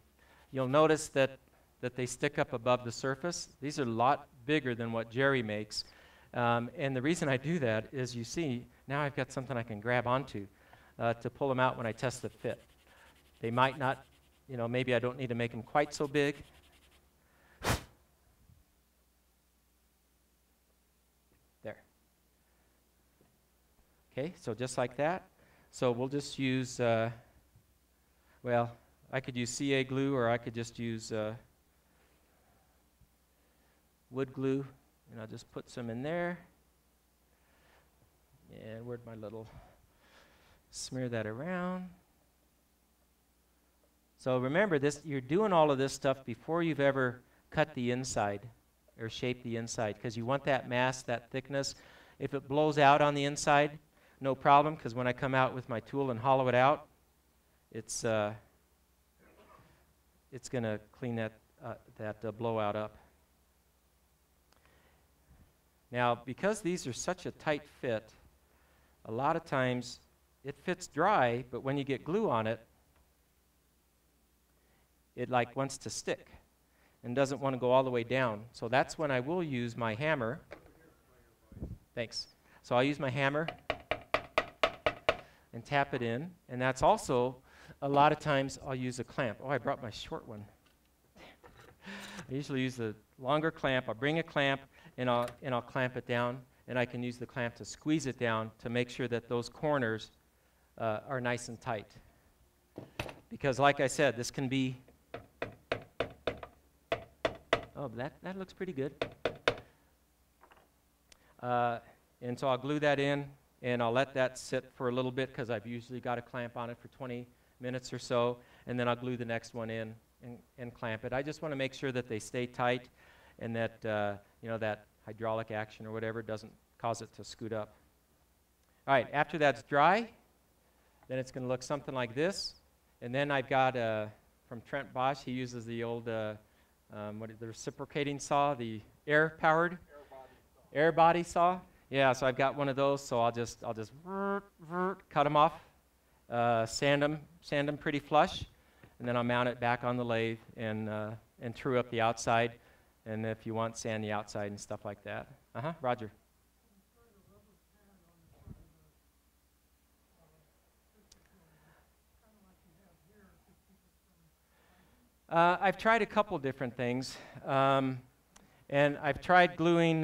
you'll notice that they stick up above the surface. These are a lot bigger than what Jerry makes. And the reason I do that is, you see, now I've got something I can grab onto to pull them out when I test the fit. They might not, maybe I don't need to make them quite so big. There. Okay, so just like that. So we'll just use, well, I could use CA glue, or I could just use wood glue, and I'll just put some in there. And where'd my little, smear that around. So remember this, you're doing all of this stuff before you've ever cut the inside or shaped the inside, because you want that mass, that thickness. If it blows out on the inside, no problem, because when I come out with my tool and hollow it out, it's going to clean that blowout up. Now, because these are such a tight fit, a lot of times it fits dry, but when you get glue on it, it like wants to stick and doesn't want to go all the way down. So that's when I will use my hammer. Thanks. So I'll use my hammer and tap it in, and that's also, a lot of times I'll use a clamp. Oh, I brought my short one. I usually use the longer clamp. I'll bring a clamp, and I'll clamp it down, and I can use the clamp to squeeze it down to make sure that those corners are nice and tight. Because like I said, this can be, oh, that looks pretty good. And so I'll glue that in, and I'll let that sit for a little bit, because I've usually got a clamp on it for 20 minutes or so, and then I'll glue the next one in and clamp it. I just want to make sure that they stay tight, and that that hydraulic action or whatever doesn't cause it to scoot up. All right, after that's dry, then it's going to look something like this. And then I've got from Trent Bosch, he uses the old the reciprocating saw, the air-powered air body saw. Yeah, so I've got one of those, so I'll just cut them off, sand them pretty flush, and then I'll mount it back on the lathe and true up the outside, and if you want, sand the outside and stuff like that. Roger. I've tried a couple different things, and I've tried gluing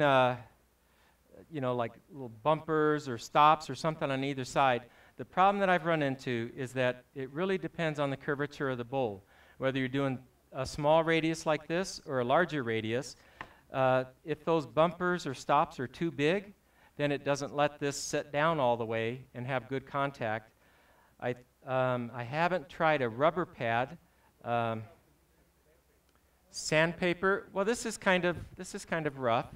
like little bumpers or stops or something on either side. The problem that I've run into is that it really depends on the curvature of the bowl. Whether you're doing a small radius like this or a larger radius, if those bumpers or stops are too big, then it doesn't let this sit down all the way and have good contact. I haven't tried a rubber pad. Sandpaper, well, this is kind of rough.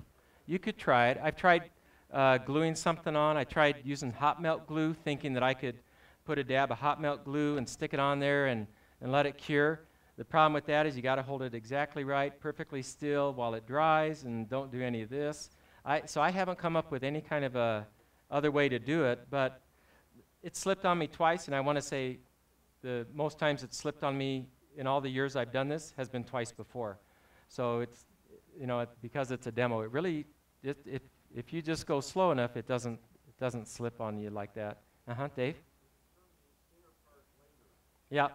You could try it. I've tried gluing something on. I tried using hot melt glue, thinking that I could put a dab of hot melt glue and stick it on there and let it cure. The problem with that is you got to hold it exactly right, perfectly still while it dries, and don't do any of this. So I haven't come up with any kind of other way to do it, but it slipped on me twice, and I want to say the most times it slipped on me in all the years I've done this has been twice before. So it's, because it's a demo, it really, if you just go slow enough, it doesn't slip on you like that. Dave? Yeah.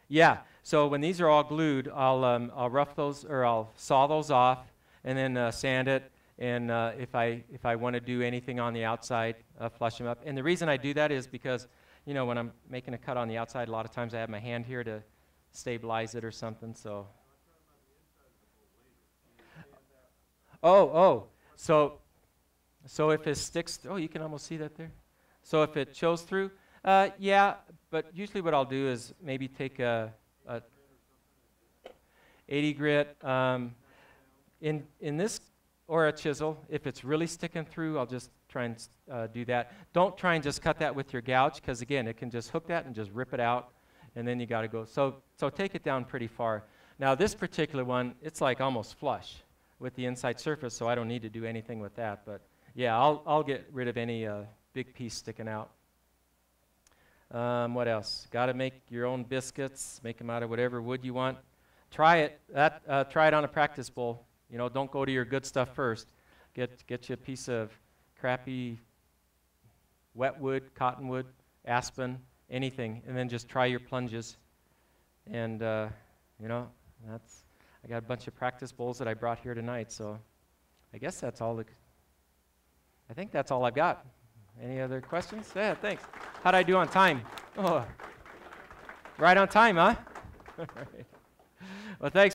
Yeah. So when these are all glued, I'll rough those, or I'll saw those off, and then sand it. And if I want to do anything on the outside, flush them up. And the reason I do that is because, when I'm making a cut on the outside, a lot of times I have my hand here to stabilize it or something. So. So if it sticks, you can almost see that there. So if it shows through, yeah, but usually what I'll do is maybe take a 80 grit in this, or a chisel. If it's really sticking through, I'll just try and do that. Don't try and just cut that with your gouge, because again, it can just hook that and just rip it out, and then you got to go. So take it down pretty far. Now this particular one, it's like almost flush with the inside surface, so I don't need to do anything with that. But yeah, I'll get rid of any big piece sticking out. What else? Got to make your own biscuits. Make them out of whatever wood you want. Try it. Try it on a practice bowl. Don't go to your good stuff first. Get you a piece of crappy wet wood, cottonwood, aspen, anything, and then just try your plunges. And that's. I got a bunch of practice bowls that I brought here tonight, so I guess that's all. I think that's all I've got. Any other questions? Yeah, thanks. How'd I do on time? Oh, right on time, huh? All right. Well, thanks.